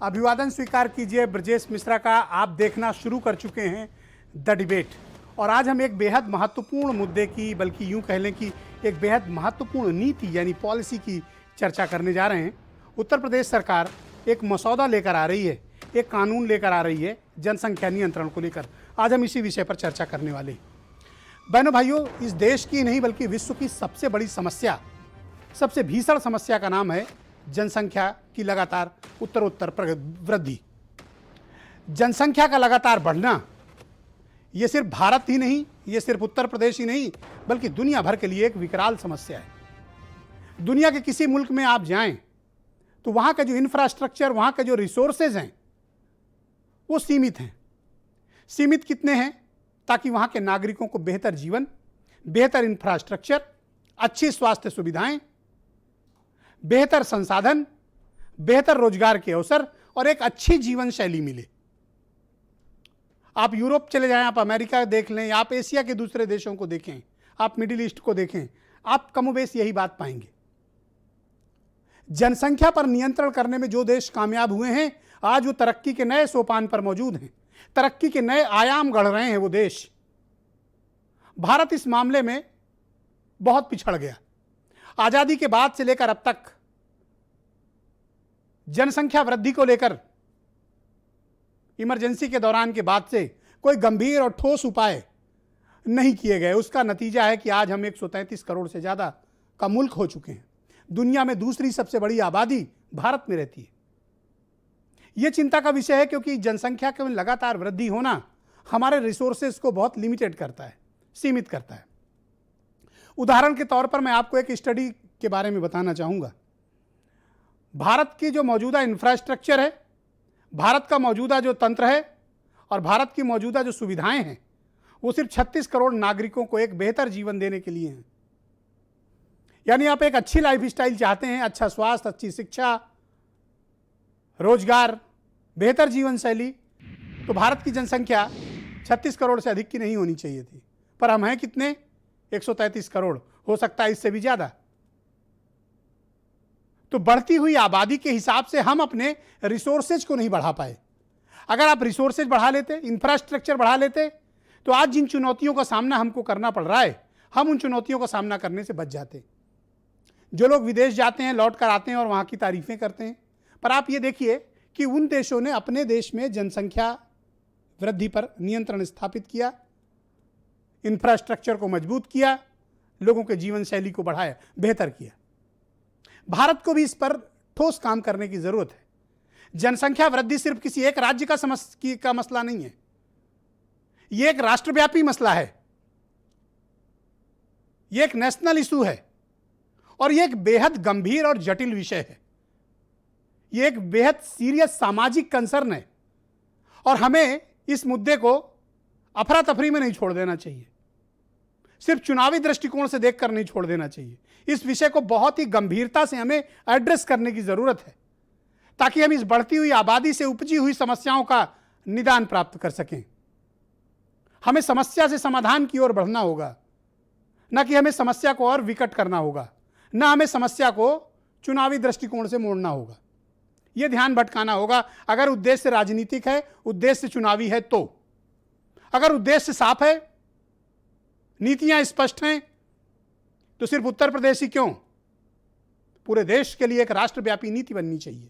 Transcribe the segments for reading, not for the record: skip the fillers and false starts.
अभिवादन स्वीकार कीजिए ब्रजेश मिश्रा का। आप देखना शुरू कर चुके हैं द डिबेट और आज हम एक बेहद महत्वपूर्ण मुद्दे की, बल्कि यूं कह लें कि एक बेहद महत्वपूर्ण नीति यानी पॉलिसी की चर्चा करने जा रहे हैं। उत्तर प्रदेश सरकार एक मसौदा लेकर आ रही है, एक कानून लेकर आ रही है जनसंख्या नियंत्रण को लेकर। आज हम इसी विषय पर चर्चा करने वाले हैं। बहनों भाइयों, इस देश की नहीं बल्कि विश्व की सबसे बड़ी समस्या, सबसे भीषण समस्या का नाम है जनसंख्या की लगातार उत्तरोत्तर वृद्धि। जनसंख्या का लगातार बढ़ना ये सिर्फ भारत ही नहीं, ये सिर्फ उत्तर प्रदेश ही नहीं, बल्कि दुनिया भर के लिए एक विकराल समस्या है। दुनिया के किसी मुल्क में आप जाएं तो वहां का जो इंफ्रास्ट्रक्चर, वहां के जो रिसोर्सेज हैं वो सीमित हैं। सीमित कितने हैं? ताकि वहां के नागरिकों को बेहतर जीवन, बेहतर इंफ्रास्ट्रक्चर, अच्छी स्वास्थ्य सुविधाएं, बेहतर संसाधन, बेहतर रोजगार के अवसर और एक अच्छी जीवन शैली मिले। आप यूरोप चले जाएं, आप अमेरिका देख लें, आप एशिया के दूसरे देशों को देखें, आप मिडिल ईस्ट को देखें, आप कमोबेश यही बात पाएंगे। जनसंख्या पर नियंत्रण करने में जो देश कामयाब हुए हैं, आज वो तरक्की के नए सोपान पर मौजूद हैं, तरक्की के नए आयाम गढ़ रहे हैं वो देश। भारत इस मामले में बहुत पिछड़ गया। आजादी के बाद से लेकर अब तक जनसंख्या वृद्धि को लेकर इमरजेंसी के दौरान के बाद से कोई गंभीर और ठोस उपाय नहीं किए गए। उसका नतीजा है कि आज हम 133 करोड़ से ज्यादा का मुल्क हो चुके हैं। दुनिया में दूसरी सबसे बड़ी आबादी भारत में रहती है। यह चिंता का विषय है क्योंकि जनसंख्या के लगातार वृद्धि होना हमारे रिसोर्सेज को बहुत लिमिटेड करता है, सीमित करता है। उदाहरण के तौर पर मैं आपको एक स्टडी के बारे में बताना चाहूंगा। भारत की जो मौजूदा इंफ्रास्ट्रक्चर है, भारत का मौजूदा जो तंत्र है और भारत की मौजूदा जो सुविधाएं हैं, वो सिर्फ 36 करोड़ नागरिकों को एक बेहतर जीवन देने के लिए हैं। यानी आप एक अच्छी लाइफस्टाइल चाहते हैं, अच्छा स्वास्थ्य, अच्छी शिक्षा, रोजगार, बेहतर जीवन शैली, तो भारत की जनसंख्या 36 करोड़ से अधिक की नहीं होनी चाहिए थी। पर हम हैं कितने? 133 करोड़, हो सकता है इससे भी ज्यादा। तो बढ़ती हुई आबादी के हिसाब से हम अपने रिसोर्सेज को नहीं बढ़ा पाए। अगर आप रिसोर्सेज बढ़ा लेते, इंफ्रास्ट्रक्चर बढ़ा लेते, तो आज जिन चुनौतियों का सामना हमको करना पड़ रहा है, हम उन चुनौतियों का सामना करने से बच जाते। जो लोग विदेश जाते हैं, लौट कर आते हैं और वहां की तारीफें करते हैं, पर आप ये देखिए कि उन देशों ने अपने देश में जनसंख्या वृद्धि पर नियंत्रण स्थापित किया, इंफ्रास्ट्रक्चर को मजबूत किया, लोगों के जीवन शैली को बढ़ाया, बेहतर किया। भारत को भी इस पर ठोस काम करने की जरूरत है। जनसंख्या वृद्धि सिर्फ किसी एक राज्य का मसला नहीं है, यह एक राष्ट्रव्यापी मसला है, यह एक नेशनल इशू है और यह एक बेहद गंभीर और जटिल विषय है। यह एक बेहद सीरियस सामाजिक कंसर्न है और हमें इस मुद्दे को अफरा तफरी में नहीं छोड़ देना चाहिए, सिर्फ चुनावी दृष्टिकोण से देखकर नहीं छोड़ देना चाहिए। इस विषय को बहुत ही गंभीरता से हमें एड्रेस करने की जरूरत है ताकि हम इस बढ़ती हुई आबादी से उपजी हुई समस्याओं का निदान प्राप्त कर सकें। हमें समस्या से समाधान की ओर बढ़ना होगा, न कि हमें समस्या को और विकट करना होगा, न हमें समस्या को चुनावी दृष्टिकोण से मोड़ना होगा। यह ध्यान भटकाना होगा। अगर उद्देश्य राजनीतिक है, उद्देश्य चुनावी है, तो अगर उद्देश्य साफ है, नीतियां स्पष्ट हैं, तो सिर्फ उत्तर प्रदेश ही क्यों, पूरे देश के लिए एक राष्ट्रव्यापी नीति बननी चाहिए।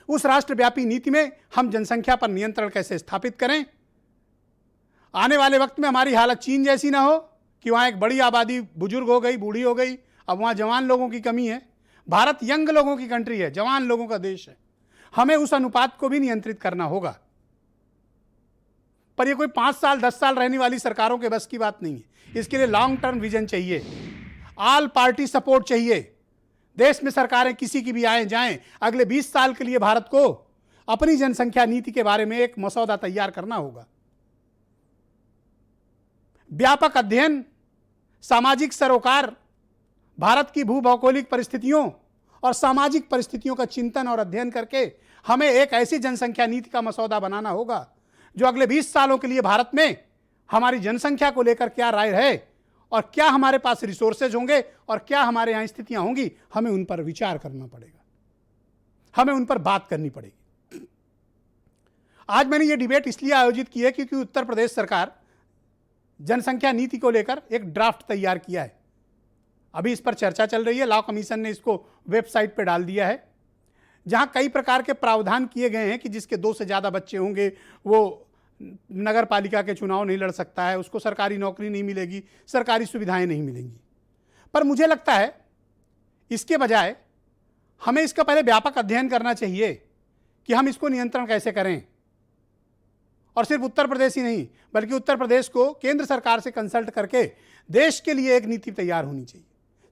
उस राष्ट्रव्यापी नीति में हम जनसंख्या पर नियंत्रण कैसे स्थापित करें। आने वाले वक्त में हमारी हालत चीन जैसी ना हो कि वहां एक बड़ी आबादी बुजुर्ग हो गई, बूढ़ी हो गई, अब वहां जवान लोगों की कमी है। भारत यंग लोगों की कंट्री है, जवान लोगों का देश है। हमें उस अनुपात को भी नियंत्रित करना होगा। पर यह कोई 5 साल 10 साल रहने वाली सरकारों के बस की बात नहीं है। इसके लिए लॉन्ग टर्म विजन चाहिए, ऑल पार्टी सपोर्ट चाहिए। देश में सरकारें किसी की भी आए जाएं, अगले 20 साल के लिए भारत को अपनी जनसंख्या नीति के बारे में एक मसौदा तैयार करना होगा। व्यापक अध्ययन, सामाजिक सरोकार, भारत की भूभौगोलिक परिस्थितियों और सामाजिक परिस्थितियों का चिंतन और अध्ययन करके हमें एक ऐसी जनसंख्या नीति का मसौदा बनाना होगा जो अगले 20 सालों के लिए भारत में हमारी जनसंख्या को लेकर क्या राय है और क्या हमारे पास रिसोर्सेज होंगे और क्या हमारे यहाँ स्थितियां होंगी, हमें उन पर विचार करना पड़ेगा। हमें उन पर बात करनी पड़ेगी। आज मैंने ये डिबेट इसलिए आयोजित की है क्योंकि उत्तर प्रदेश सरकार जनसंख्या नीति को लेकर एक ड्राफ्ट तैयार किया है। अभी इस पर चर्चा चल रही है। लॉ कमीशन ने इसको वेबसाइट पर डाल दिया है, जहां कई प्रकार के प्रावधान किए गए हैं कि जिसके 2 से ज़्यादा बच्चे होंगे वो नगर पालिका के चुनाव नहीं लड़ सकता है, उसको सरकारी नौकरी नहीं मिलेगी, सरकारी सुविधाएं नहीं मिलेंगी। पर मुझे लगता है इसके बजाय हमें इसका पहले व्यापक अध्ययन करना चाहिए कि हम इसको नियंत्रण कैसे करें। और सिर्फ उत्तर प्रदेश ही नहीं, बल्कि उत्तर प्रदेश को केंद्र सरकार से कंसल्ट करके देश के लिए एक नीति तैयार होनी चाहिए।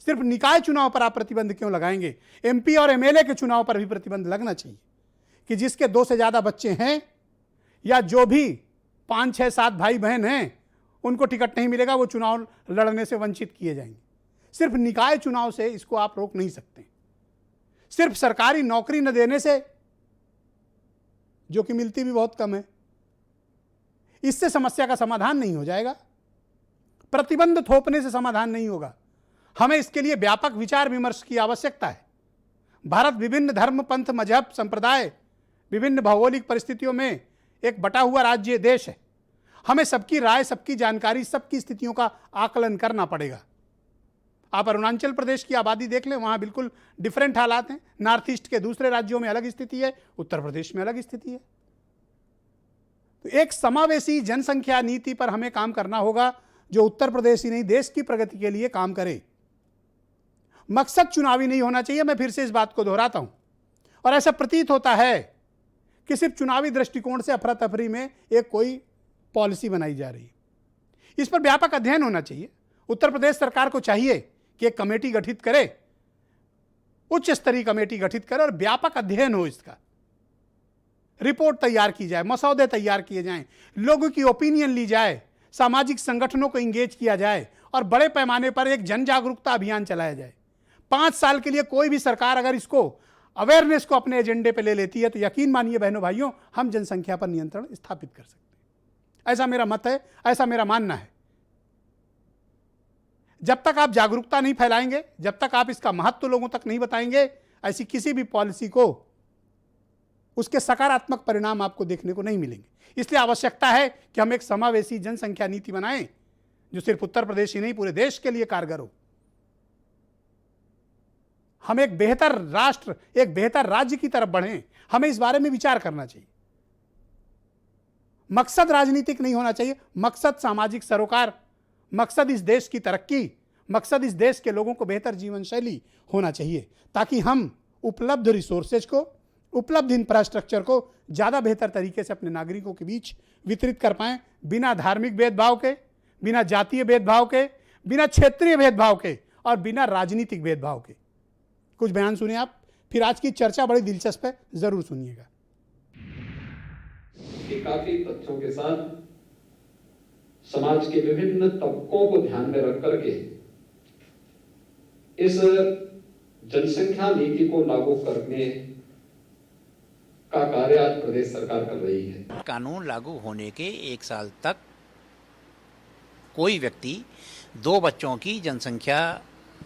सिर्फ निकाय चुनाव पर आप प्रतिबंध क्यों लगाएंगे? एमपी और एमएलए के चुनाव पर भी प्रतिबंध लगना चाहिए कि जिसके 2 से ज़्यादा बच्चे हैं या जो भी 5, 6, 7 भाई बहन हैं उनको टिकट नहीं मिलेगा, वो चुनाव लड़ने से वंचित किए जाएंगे। सिर्फ निकाय चुनाव से इसको आप रोक नहीं सकते। सिर्फ सरकारी नौकरी न देने से, जो कि मिलती भी बहुत कम है, इससे समस्या का समाधान नहीं हो जाएगा। प्रतिबंध थोपने से समाधान नहीं होगा। हमें इसके लिए व्यापक विचार विमर्श की आवश्यकता है। भारत विभिन्न धर्म, पंथ, मजहब, संप्रदाय, विभिन्न भौगोलिक परिस्थितियों में एक बटा हुआ राज्य देश है। हमें सबकी राय, सबकी जानकारी, सबकी स्थितियों का आकलन करना पड़ेगा। आप अरुणाचल प्रदेश की आबादी देख लें, वहां बिल्कुल डिफरेंट हालात हैं। नॉर्थ ईस्ट के दूसरे राज्यों में अलग स्थिति है, उत्तर प्रदेश में अलग स्थिति है। तो एक समावेशी जनसंख्या नीति पर हमें काम करना होगा जो उत्तर प्रदेश ही नहीं देश की प्रगति के लिए काम करे। मकसद चुनावी नहीं होना चाहिए। मैं फिर से इस बात को दोहराता हूं। और ऐसा प्रतीत होता है कि सिर्फ चुनावी दृष्टिकोण से अफरा तफरी में एक कोई पॉलिसी बनाई जा रही है। इस पर व्यापक अध्ययन होना चाहिए। उत्तर प्रदेश सरकार को चाहिए कि एक कमेटी गठित करे, उच्च स्तरीय कमेटी गठित करे और व्यापक अध्ययन हो इसका। रिपोर्ट तैयार की जाए, मसौदे तैयार किए जाएं, लोगों की ओपिनियन ली जाए, सामाजिक संगठनों को इंगेज किया जाए और बड़े पैमाने पर एक जन जागरूकता अभियान चलाया जाए। 5 साल के लिए कोई भी सरकार अगर इसको अवेयरनेस को अपने एजेंडे पे ले लेती है तो यकीन मानिए बहनों भाइयों, हम जनसंख्या पर नियंत्रण स्थापित कर सकते हैं। ऐसा मेरा मत है, ऐसा मेरा मानना है। जब तक आप जागरूकता नहीं फैलाएंगे, जब तक आप इसका महत्व लोगों तक नहीं बताएंगे, ऐसी किसी भी पॉलिसी को उसके सकारात्मक परिणाम आपको देखने को नहीं मिलेंगे। इसलिए आवश्यकता है कि हम एक समावेशी जनसंख्या नीति बनाएं जो सिर्फ उत्तर प्रदेश ही नहीं पूरे देश के लिए कारगर हो। हम एक बेहतर राष्ट्र, एक बेहतर राज्य की तरफ बढ़ें। हमें इस बारे में विचार करना चाहिए। मकसद राजनीतिक नहीं होना चाहिए, मकसद सामाजिक सरोकार, मकसद इस देश की तरक्की, मकसद इस देश के लोगों को बेहतर जीवन शैली होना चाहिए, ताकि हम उपलब्ध रिसोर्सेज को, उपलब्ध इंफ्रास्ट्रक्चर को ज़्यादा बेहतर तरीके से अपने नागरिकों के बीच वितरित कर पाएं, बिना धार्मिक भेदभाव के, बिना जातीय भेदभाव के, बिना क्षेत्रीय भेदभाव के और बिना राजनीतिक भेदभाव के। कुछ बयान सुनिए आप, फिर आज की चर्चा बड़ी दिलचस्प है, जरूर सुनिएगा। काफी तथ्यों के साथ समाज के विभिन्न तबकों को ध्यान में रख करके इस जनसंख्या नीति को लागू करने का कार्य आज प्रदेश सरकार कर रही है। कानून लागू होने के 1 साल तक कोई व्यक्ति 2 बच्चों की जनसंख्या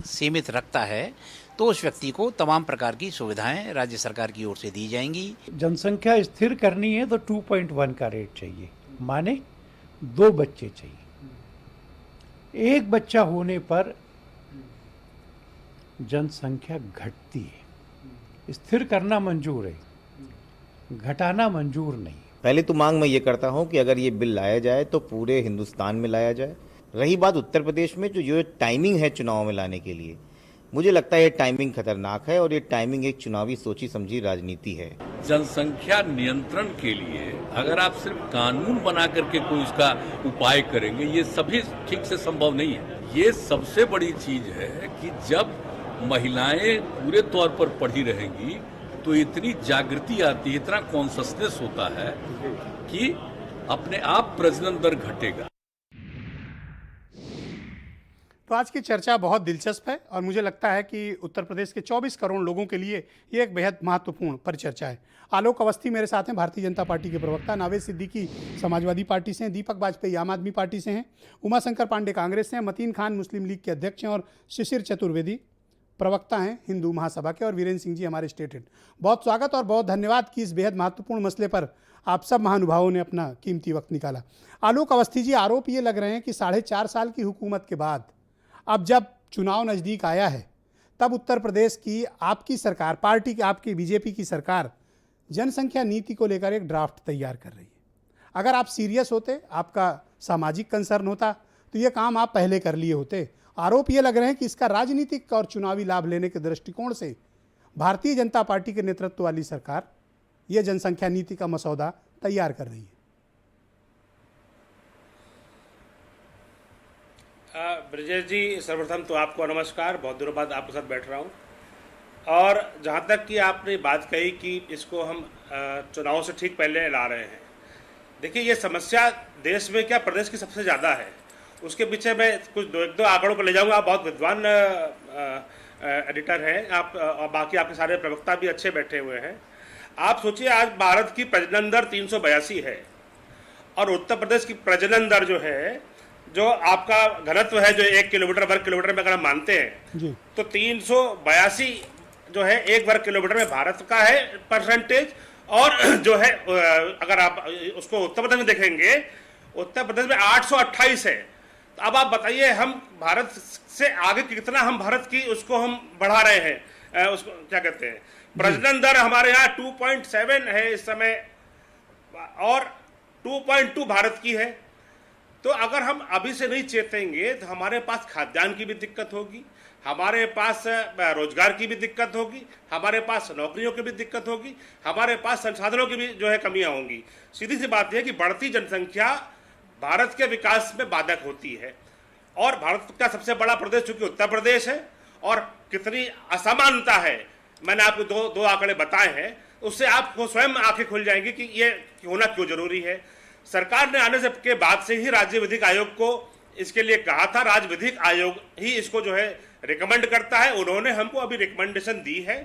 सीमित रखता है तो उस व्यक्ति को तमाम प्रकार की सुविधाएं राज्य सरकार की ओर से दी जाएंगी। जनसंख्या स्थिर करनी है तो 2.1 का रेट चाहिए, माने 2 बच्चे चाहिए। 1 बच्चा होने पर जनसंख्या घटती है। स्थिर करना मंजूर है, घटाना मंजूर नहीं। पहले तो मांग मैं ये करता हूं कि अगर ये बिल लाया जाए तो पूरे हिंदुस्तान में लाया जाए। रही बात उत्तर प्रदेश में, जो ये टाइमिंग है चुनाव में लाने के लिए, मुझे लगता है ये टाइमिंग खतरनाक है और ये टाइमिंग एक चुनावी सोची समझी राजनीति है। जनसंख्या नियंत्रण के लिए अगर आप सिर्फ कानून बना करके कोई उसका उपाय करेंगे, ये सभी ठीक से संभव नहीं है। ये सबसे बड़ी चीज है कि जब महिलाएं पूरे तौर पर पढ़ी रहेंगी तो इतनी जागृति आती है, इतना कॉन्शसनेस होता है कि अपने आप प्रजनन दर घटेगा। तो आज की चर्चा बहुत दिलचस्प है और मुझे लगता है कि उत्तर प्रदेश के 24 करोड़ लोगों के लिए ये एक बेहद महत्वपूर्ण परिचर्चा है। आलोक अवस्थी मेरे साथ हैं, भारतीय जनता पार्टी के प्रवक्ता, नावेद सिद्दीकी समाजवादी पार्टी से हैं, दीपक वाजपेयी आम आदमी पार्टी से हैं, उमाशंकर पांडे कांग्रेस से हैं, मतीन खान मुस्लिम लीग के अध्यक्ष हैं और शिशिर चतुर्वेदी प्रवक्ता हैं हिंदू महासभा के, और वीरेंद्र सिंह जी हमारे स्टेट हेड। बहुत स्वागत और बहुत धन्यवाद कि इस बेहद महत्वपूर्ण मसले पर आप सब महानुभावों ने अपना कीमती वक्त निकाला। आलोक अवस्थी जी, आरोप ये लग रहे हैं कि 4.5 साल की हुकूमत के बाद अब जब चुनाव नज़दीक आया है तब उत्तर प्रदेश की आपकी सरकार, पार्टी की, आपकी बीजेपी की सरकार जनसंख्या नीति को लेकर एक ड्राफ्ट तैयार कर रही है। अगर आप सीरियस होते, आपका सामाजिक कंसर्न होता, तो ये काम आप पहले कर लिए होते। आरोप ये लग रहे हैं कि इसका राजनीतिक और चुनावी लाभ लेने के दृष्टिकोण से भारतीय जनता पार्टी के नेतृत्व वाली सरकार ये जनसंख्या नीति का मसौदा तैयार कर रही है। ब्रजेश जी, सर्वप्रथम तो आपको नमस्कार। बहुत दिनों बाद आपके साथ बैठ रहा हूँ। और जहाँ तक कि आपने बात कही कि इसको हम चुनाव से ठीक पहले ला रहे हैं, देखिए ये समस्या देश में क्या प्रदेश की सबसे ज़्यादा है। उसके पीछे मैं कुछ एक दो आंकड़ों को ले जाऊँगा। आप बहुत विद्वान एडिटर हैं आप, और बाकी आपके सारे प्रवक्ता भी अच्छे बैठे हुए हैं। आप सोचिए, आज भारत की प्रजनन दर 382 है और उत्तर प्रदेश की प्रजनन दर जो है, जो आपका घनत्व है जो 1 किलोमीटर वर्ग किलोमीटर में अगर हम मानते हैं जी, तो 382 जो है 1 वर्ग किलोमीटर में भारत का है परसेंटेज। और जो है अगर आप उसको उत्तर प्रदेश में देखेंगे, उत्तर प्रदेश में 828 है। तो अब आप बताइए, हम भारत से आगे कितना हम भारत की उसको हम बढ़ा रहे हैं, उसको क्या कहते हैं, प्रजनन दर हमारे यहाँ 2.7 है इस समय और 2.2 भारत की है। तो अगर हम अभी से नहीं चेतेंगे तो हमारे पास खाद्यान्न की भी दिक्कत होगी, हमारे पास रोजगार की भी दिक्कत होगी, हमारे पास नौकरियों की भी दिक्कत होगी, हमारे पास संसाधनों की भी जो है कमियां होंगी। सीधी सी बात यह है कि बढ़ती जनसंख्या भारत के विकास में बाधक होती है। और भारत का सबसे बड़ा प्रदेश चूंकि उत्तर प्रदेश है, और कितनी असमानता है, मैंने आपको दो आंकड़े बताए हैं, उससे आपको स्वयं आंखें खुल जाएंगी कि ये होना क्यों जरूरी है। सरकार ने आने से के बाद से ही राज्य विधिक आयोग को इसके लिए कहा था। राज्य विधिक आयोग ही इसको जो है रिकमेंड करता है। उन्होंने हमको अभी रिकमेंडेशन दी है।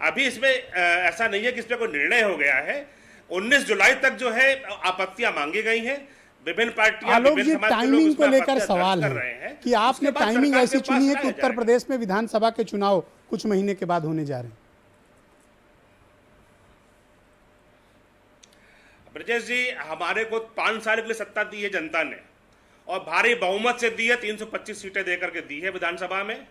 अभी इसमें ऐसा नहीं है कि इसमें कोई निर्णय हो गया है। 19 जुलाई तक जो है आपत्तियां मांगी गई हैं। विभिन्न पार्टियां, आलोक जी, समाज के लोग टाइमिंग को इसमें लेकर आपत्तियां सवाल दर्ज कर रहे है हैं कि आपने उसके बाद टाइमिंग सरकार ऐसी के पास चुनी है कि लाया उत्तर जाएगा। प्रदेश में विधानसभा के चुनाव कुछ महीने के बाद होने जा रहे हैं। ब्रजेश जी, हमारे को 5 साल के लिए सत्ता दी है जनता ने, और भारी बहुमत से दी है, 325 सीटें देकर के दी है विधानसभा में।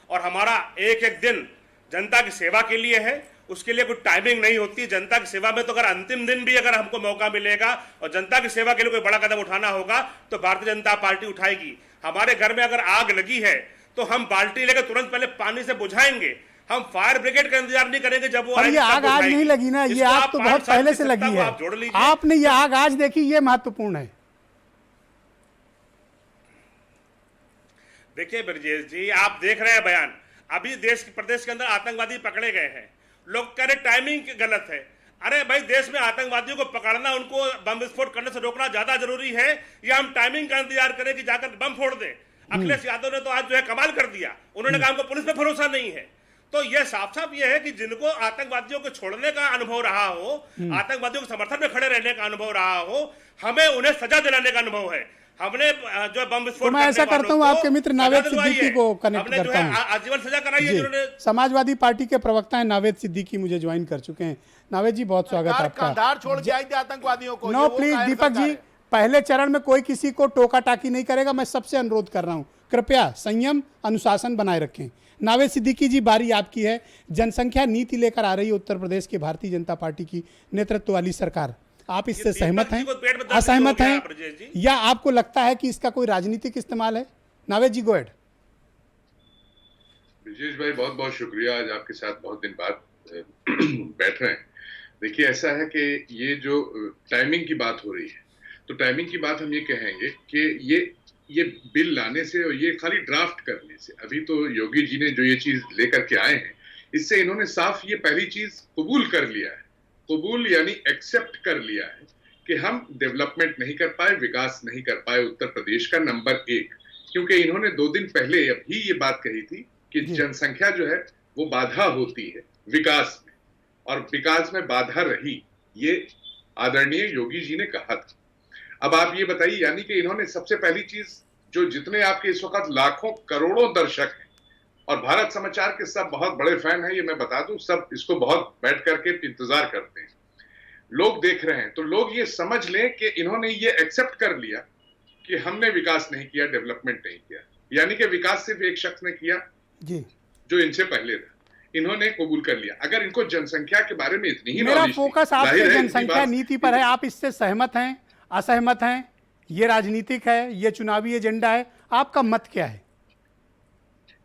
और हमारा एक एक दिन जनता की सेवा के लिए है, उसके लिए कोई टाइमिंग नहीं होती। जनता की सेवा में तो अगर अंतिम दिन भी अगर हमको मौका मिलेगा और जनता की सेवा के लिए कोई बड़ा कदम उठाना होगा तो भारतीय जनता पार्टी उठाएगी। हमारे घर में अगर आग लगी है तो हम बाल्टी लेकर तुरंत पहले पानी से बुझाएंगे। हम फायर ब्रिगेड का इंतजार नहीं करेंगे जब वो पर ये आग आज नहीं लगी ना, ये आग तो बहुत पहले से लगी है। आपने ये आग आज देखी, ये महत्वपूर्ण है। देखिए ब्रजेश जी, आप देख रहे हैं बयान, अभी प्रदेश के अंदर आतंकवादी पकड़े गए हैं, लोग कह रहे टाइमिंग गलत है। अरे भाई, देश में आतंकवादियों को पकड़ना, उनको बम विस्फोट करने से रोकना ज्यादा जरूरी है या हम टाइमिंग का इंतजार करें कि जाकर बम फोड़ दें? अखिलेश यादव ने तो आज जो है कमाल कर दिया। उन्होंने कहा हमको पुलिस पे भरोसा नहीं है। तो यह साफ साफ यह है कि जिनको आतंकवादियों को छोड़ने का अनुभव रहा हो, आतंकवादियों के समर्थन में खड़े रहने का अनुभव रहा हो, हमें उन्हें सजा दिलाने का अनुभव है। हमने जो बम विस्फोट, तो मैं ऐसा करता हूं, आपके मित्र नावेद सिद्दीकी को कनेक्ट करता हूं। आजीवन सजा कराई है जिन्होंने। समाजवादी पार्टी के प्रवक्ता हैं नावेद सिद्दीकी, मुझे ज्वाइन कर चुके हैं। नावेद जी, बहुत स्वागत आपका। कंधार छोड़ के आई थी आतंकवादियों को। नो प्लीज दीपक जी, पहले चरण में कोई किसी को टोका टाकी नहीं करेगा। मैं सबसे अनुरोध कर रहा हूं, कृपया संयम अनुशासन बनाए रखें। नावेद सिद्दीकी जी, बारी आपकी है। जनसंख्या नीति लेकर आ रही है उत्तर प्रदेश की भारतीय जनता पार्टी की नेतृत्व वाली सरकार, आप इससे सहमत हैं, असहमत हैं, या आपको लगता है कि इसका कोई राजनीतिक इस्तेमाल है? Naved ji, go ahead. ब्रजेश भाई, बहुत बहुत शुक्रिया, आज आपके साथ बहुत दिन बाद बैठ रहे हैं। देखिए, ऐसा है कि ये जो टाइमिंग की बात हो रही है, तो टाइमिंग की बात हम ये कहेंगे कि ये बिल लाने से और ये खाली ड्राफ्ट करने से, अभी तो योगी जी ने जो ये चीज लेकर के आए हैं, इससे इन्होंने साफ ये पहली चीज कबूल कर लिया है। कबूल यानी एक्सेप्ट कर लिया है कि हम डेवलपमेंट नहीं कर पाए, विकास नहीं कर पाए उत्तर प्रदेश का, नंबर 1। क्योंकि इन्होंने 2 दिन पहले अभी ये बात कही थी कि जनसंख्या जो है वो बाधा होती है विकास में, और विकास में बाधा रही, ये आदरणीय योगी जी ने कहा था। अब आप ये बताइए, यानी कि इन्होंने सबसे पहली चीज, जो जितने आपके इस वक्त लाखों करोड़ों दर्शक हैं और भारत समाचार के सब बहुत बड़े फैन हैं, ये मैं बता दूं, सब इसको बहुत बैठ करके इंतजार करते हैं, लोग देख रहे हैं। तो लोग ये समझ लें कि इन्होंने ये एक्सेप्ट कर लिया कि हमने विकास नहीं किया, डेवलपमेंट नहीं किया, यानी कि विकास सिर्फ एक शख्स ने किया जी, जो इनसे पहले था, इन्होंने कबूल कर लिया। अगर इनको जनसंख्या के बारे में इतनी ही मेरा नॉलेज थी, फोकस आपके जाहिर है इतनी जनसंख्या बात- नीति पर है। आप इससे सहमत हैं, असहमत हैं? ये राजनीतिक है, ये चुनावी एजेंडा है, आपका मत क्या है?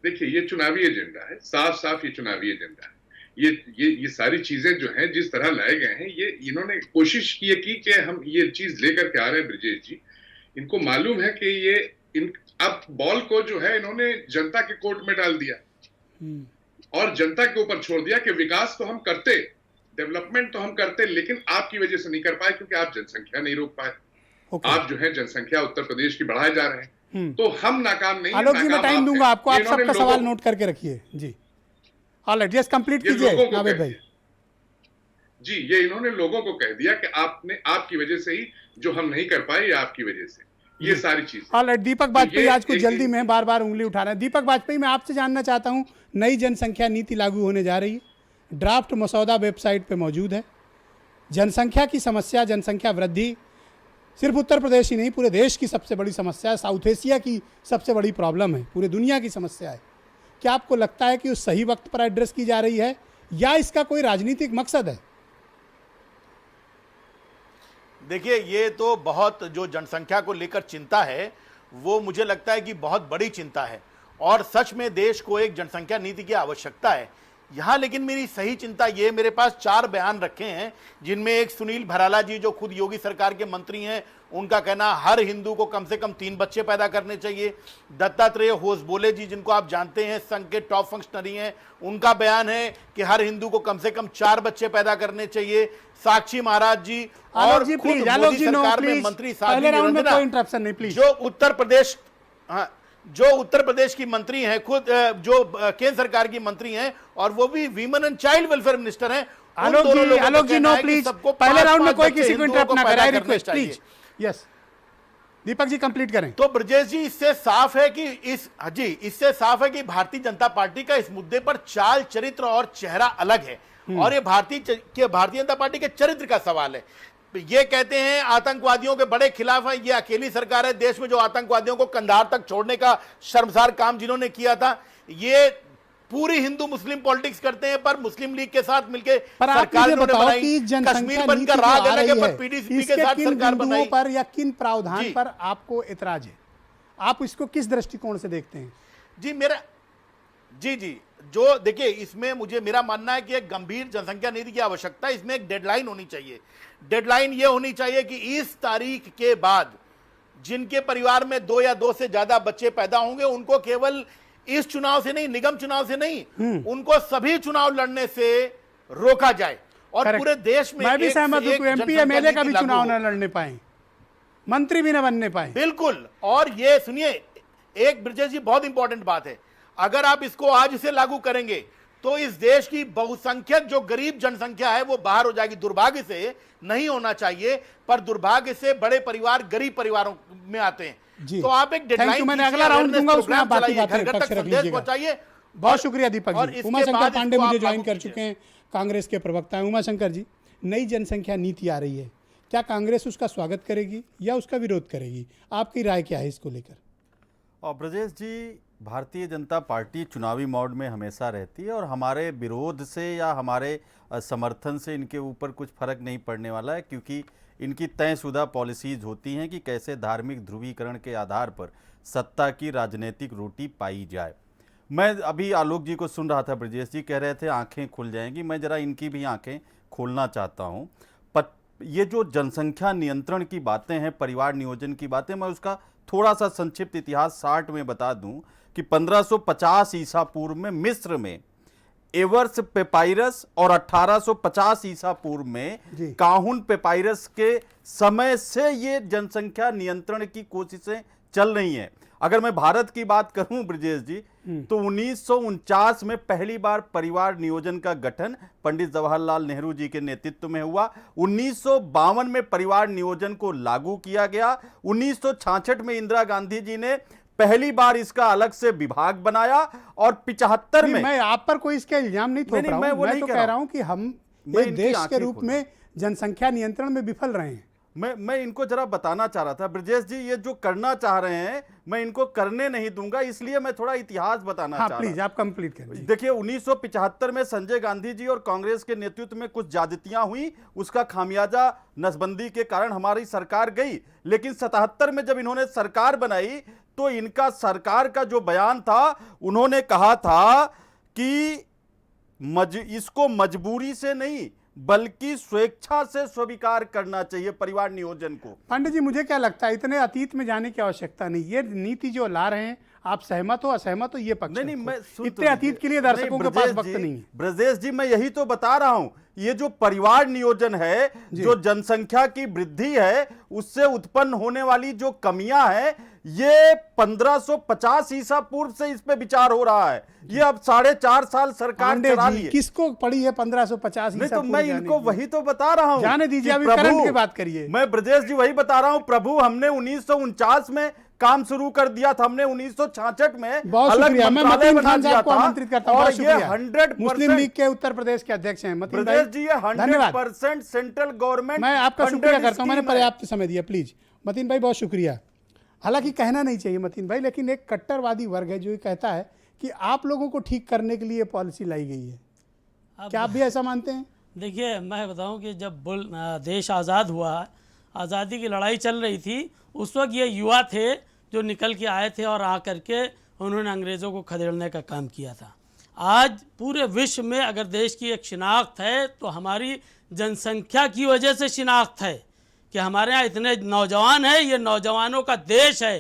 देखिए, ये चुनावी एजेंडा है, साफ साफ ये चुनावी एजेंडा है। ये सारी चीजें जो हैं जिस तरह लाए गए हैं, ये इन्होंने कोशिश की है कि हम ये चीज लेकर के आ रहे हैं ब्रजेश जी। इनको मालूम है कि ये अब बॉल को जो है इन्होंने जनता के कोर्ट में डाल दिया और जनता के ऊपर छोड़ दिया कि विकास तो हम करते, डेवलपमेंट तो हम करते, लेकिन आपकी वजह से नहीं कर पाए क्योंकि आप जनसंख्या नहीं रोक पाए। आप जो है जनसंख्या उत्तर प्रदेश की बढ़ाए जा रहे हैं, तो हम नाकाम नहीं। आलोक जी, मैं टाइम दूंगा आपको, आप इन्होंने सबका सवाल नोट करके रखिए जी। ऑलराइट, जस्ट कंप्लीट ये कीजिए लोगों को नावेद कह भाई। दिया। जी, ये इन्होंने लोगों को कह दिया कि आपकी वजह से ही जो हम नहीं कर पाए, ये आपकी वजह से, ये सारी चीज। ऑलराइट, दीपक वाजपेयी ये आज कुछ एक- जल्दी में बार बार उंगली उठा रहे हैं। दीपक वाजपेयी, मैं आपसे जानना चाहता हूं, नई जनसंख्या नीति लागू होने जा रही है, ड्राफ्ट मसौदा वेबसाइट पे मौजूद है। जनसंख्या की समस्या, जनसंख्या वृद्धि सिर्फ उत्तर प्रदेश ही नहीं, पूरे देश की सबसे बड़ी समस्या है, साउथ एशिया की सबसे बड़ी प्रॉब्लम है, पूरे दुनिया की समस्या है। क्या आपको लगता है कि उस सही वक्त पर एड्रेस की जा रही है या इसका कोई राजनीतिक मकसद है? देखिए, ये तो बहुत जो जनसंख्या को लेकर चिंता है, वो मुझे लगता है कि बहुत बड़ी चिंता है और सच में देश को एक जनसंख्या नीति की आवश्यकता है यहाँ। लेकिन मेरी सही चिंता ये, मेरे पास 4 बयान रखे हैं, जिनमें एक सुनील भराला जी जो खुद योगी सरकार के मंत्री हैं, उनका कहना हर हिंदू को कम से कम 3 बच्चे पैदा करने चाहिए। दत्तात्रेय होसबोले जी, जिनको आप जानते हैं संघ के टॉप फंक्शनरी हैं, उनका बयान है कि हर हिंदू को कम से कम 4 बच्चे पैदा करने चाहिए। साक्षी महाराज जी और जी, खुद प्लीज, आलोक मोदी जी, नो, सरकार में प्लीज। मंत्री पहले राउंड में निरंजना, कोई इंटरप्शन नहीं, प्लीज। जो उत्तर प्रदेश, हाँ, जो उत्तर प्रदेश की मंत्री हैं, खुद जो केंद्र सरकार की मंत्री हैं और वो भी women and child welfare minister हैं। आलोक जी, नो प्लीज, पहले राउंड में कोई किसी को इंटरप्ट ना करे, request please. Yes, Deepak ji complete करें। तो ब्रजेश जी, इससे साफ है कि इससे साफ है कि भारतीय जनता पार्टी का इस मुद्दे पर चाल, चरित्र और चेहरा अलग है और ये भारतीय जनता पार्टी के चरित्र का सवाल है। ये कहते हैं आतंकवादियों के बड़े खिलाफ है, ये अकेली सरकार है देश में जो आतंकवादियों को कंधार तक छोड़ने का शर्मसार काम जिन्होंने किया था। ये पूरी हिंदू मुस्लिम पॉलिटिक्स करते हैं, पर मुस्लिम लीग के साथ मिलकर सरकार इन्होंने बनाई। कश्मीर बनकर राग अलग है, पर पीडीपी के साथ सरकार बनाई। पर या किन प्रावधान पर आपको एतराज है? आप इसको किस दृष्टिकोण से देखते हैं? जी, जो देखिए, इसमें मुझे मेरा मानना है कि एक गंभीर जनसंख्या नीति की आवश्यकता है। इसमें एक डेडलाइन होनी चाहिए। डेडलाइन ये होनी चाहिए कि इस तारीख के बाद जिनके परिवार में 2 या 2 से ज्यादा बच्चे पैदा होंगे, उनको केवल इस चुनाव से नहीं, निगम चुनाव से नहीं, उनको सभी चुनाव लड़ने से रोका जाए और पूरे देश में मैं भी सहमत हूं कि एमपी एमएलए का भी चुनाव न लड़ने पाए, मंत्री भी न बनने पाए। बिल्कुल। और ये सुनिए, एक ब्रजेश जी बहुत इंपॉर्टेंट बात है, अगर आप इसको आज से लागू करेंगे तो इस देश की बहुसंख्यक जो गरीब जनसंख्या है वो बाहर हो जाएगी। दुर्भाग्य से नहीं होना चाहिए, पर दुर्भाग्य से बड़े परिवार गरीब परिवारों में आते हैं। तो आप एक डेडलाइन, मैंने अगला राउंड दूंगा, उसमें आप बाकी बातें घर तक संदेश पहुंचाइए। बहुत शुक्रिया दीपक जी। उमाशंकर पांडे मुझे ज्वाइन कर चुके हैं, कांग्रेस के प्रवक्ता हैं। उमाशंकर जी, नई जनसंख्या नीति आ रही है, क्या कांग्रेस उसका स्वागत करेगी या उसका विरोध करेगी? आपकी राय क्या है इसको लेकर? और ब्रजेश जी, भारतीय जनता पार्टी चुनावी मोड में हमेशा रहती है और हमारे विरोध से या हमारे समर्थन से इनके ऊपर कुछ फर्क नहीं पड़ने वाला है, क्योंकि इनकी तयशुदा पॉलिसीज होती हैं कि कैसे धार्मिक ध्रुवीकरण के आधार पर सत्ता की राजनीतिक रोटी पाई जाए। मैं अभी आलोक जी को सुन रहा था, ब्रजेश जी कह रहे थे आंखें खुल जाएंगी, मैं जरा इनकी भी आंखें खोलना चाहता हूँ। ये जो जनसंख्या नियंत्रण की बातें हैं, परिवार नियोजन की बातें, मैं उसका थोड़ा सा संक्षिप्त इतिहास 60 में बता दूं कि 1550 ईसा पूर्व में मिस्र में एवर्स पेपाइरस और 1850 ईसा पूर्व में काहुन पेपाइरस के समय से ये जनसंख्या नियंत्रण की कोशिशें चल रही हैं। अगर मैं भारत की बात करूं ब्रजेश जी, तो 1949 में पहली बार परिवार नियोजन का गठन पंडित जवाहरलाल नेहरू जी के नेतृत्व में हुआ। 1952 में परिवार नियोजन को लागू किया गया। 1966 में इंदिरा गांधी जी ने पहली बार इसका अलग से विभाग बनाया और 75 में। मैं आप पर कोई इसका इल्जाम नहीं थोप रहा हूं, मैं तो कह रहा हूं कि हम एक देश के रूप में जनसंख्या नियंत्रण में विफल रहे हैं। मैं इनको जरा बताना चाह रहा था ब्रजेश जी, ये जो करना चाह रहे हैं मैं इनको करने नहीं दूंगा, इसलिए मैं थोड़ा इतिहास बताना चाह रहा हूं। प्लीज आप कंप्लीट करिए। देखिए 1975 में संजय गांधी जी और कांग्रेस के नेतृत्व में कुछ ज्यादतियां हुई, उसका खामियाजा नसबंदी के कारण हमारी सरकार गई। लेकिन 77 में जब इन्होंने सरकार बनाई तो इनका सरकार का जो बयान था, उन्होंने कहा था कि इसको मजबूरी से नहीं बल्कि स्वेच्छा से स्वीकार करना चाहिए परिवार नियोजन को। पंडित जी, मुझे क्या लगता है इतने अतीत में जाने की आवश्यकता नहीं, ये नीति जो ला रहे हैं आप सहमत हो असहमत हो ये पक्ष नहीं, मैं इतने अतीत के लिए दर्शकों के पास वक्त नहीं है। ब्रजेश जी, मैं यही तो बता रहा हूं, ये जो परिवार नियोजन है, जो जनसंख्या की वृद्धि है, उससे उत्पन्न होने वाली जो कमियां हैं, ये 1550 ईसा पूर्व से इस पे विचार हो रहा है। ये अब 4.5 साल सरकार चला रही है। किसको पड़ी है 1550 ईसा? नहीं तो मैं इनको वही तो बता रहा हूं। जाने दीजिए, अभी करंट की बात करिए। मैं ब्रजेश जी वही बता रहा हूं, प्रभु हमने 1949 में काम शुरू कर दिया था, हमने 1966 में अलग मंत्रालय बना दिया था। आमंत्रित करता हूं। और ये 100% मुस्लिम लीग के उत्तर प्रदेश के अध्यक्ष हैं मतीन भाई। ब्रजेश जी, ये 100% सेंट्रल गवर्नमेंट। मैं आपका शुक्रिया करता हूं, मैंने पर्याप्त समय दिया। प्लीज मतीन भाई, बहुत शुक्रिया। हालांकि कहना नहीं चाहिए मतीन भाई, लेकिन एक कट्टरवादी वर्ग है जो ये कहता है कि आप लोगों को ठीक करने के लिए पॉलिसी लाई गई है। क्या आप भी ऐसा मानते हैं? देखिए, मैं बताऊं कि जब देश आज़ाद हुआ, आज़ादी की लड़ाई चल रही थी, उस वक्त ये युवा थे जो निकल के आए थे और आ करके उन्होंने अंग्रेज़ों को खदेड़ने का काम किया था। आज पूरे विश्व में अगर देश की एक शिनाख्त है तो हमारी जनसंख्या की वजह से शिनाख्त है कि हमारे यहाँ इतने नौजवान हैं, ये नौजवानों का देश है।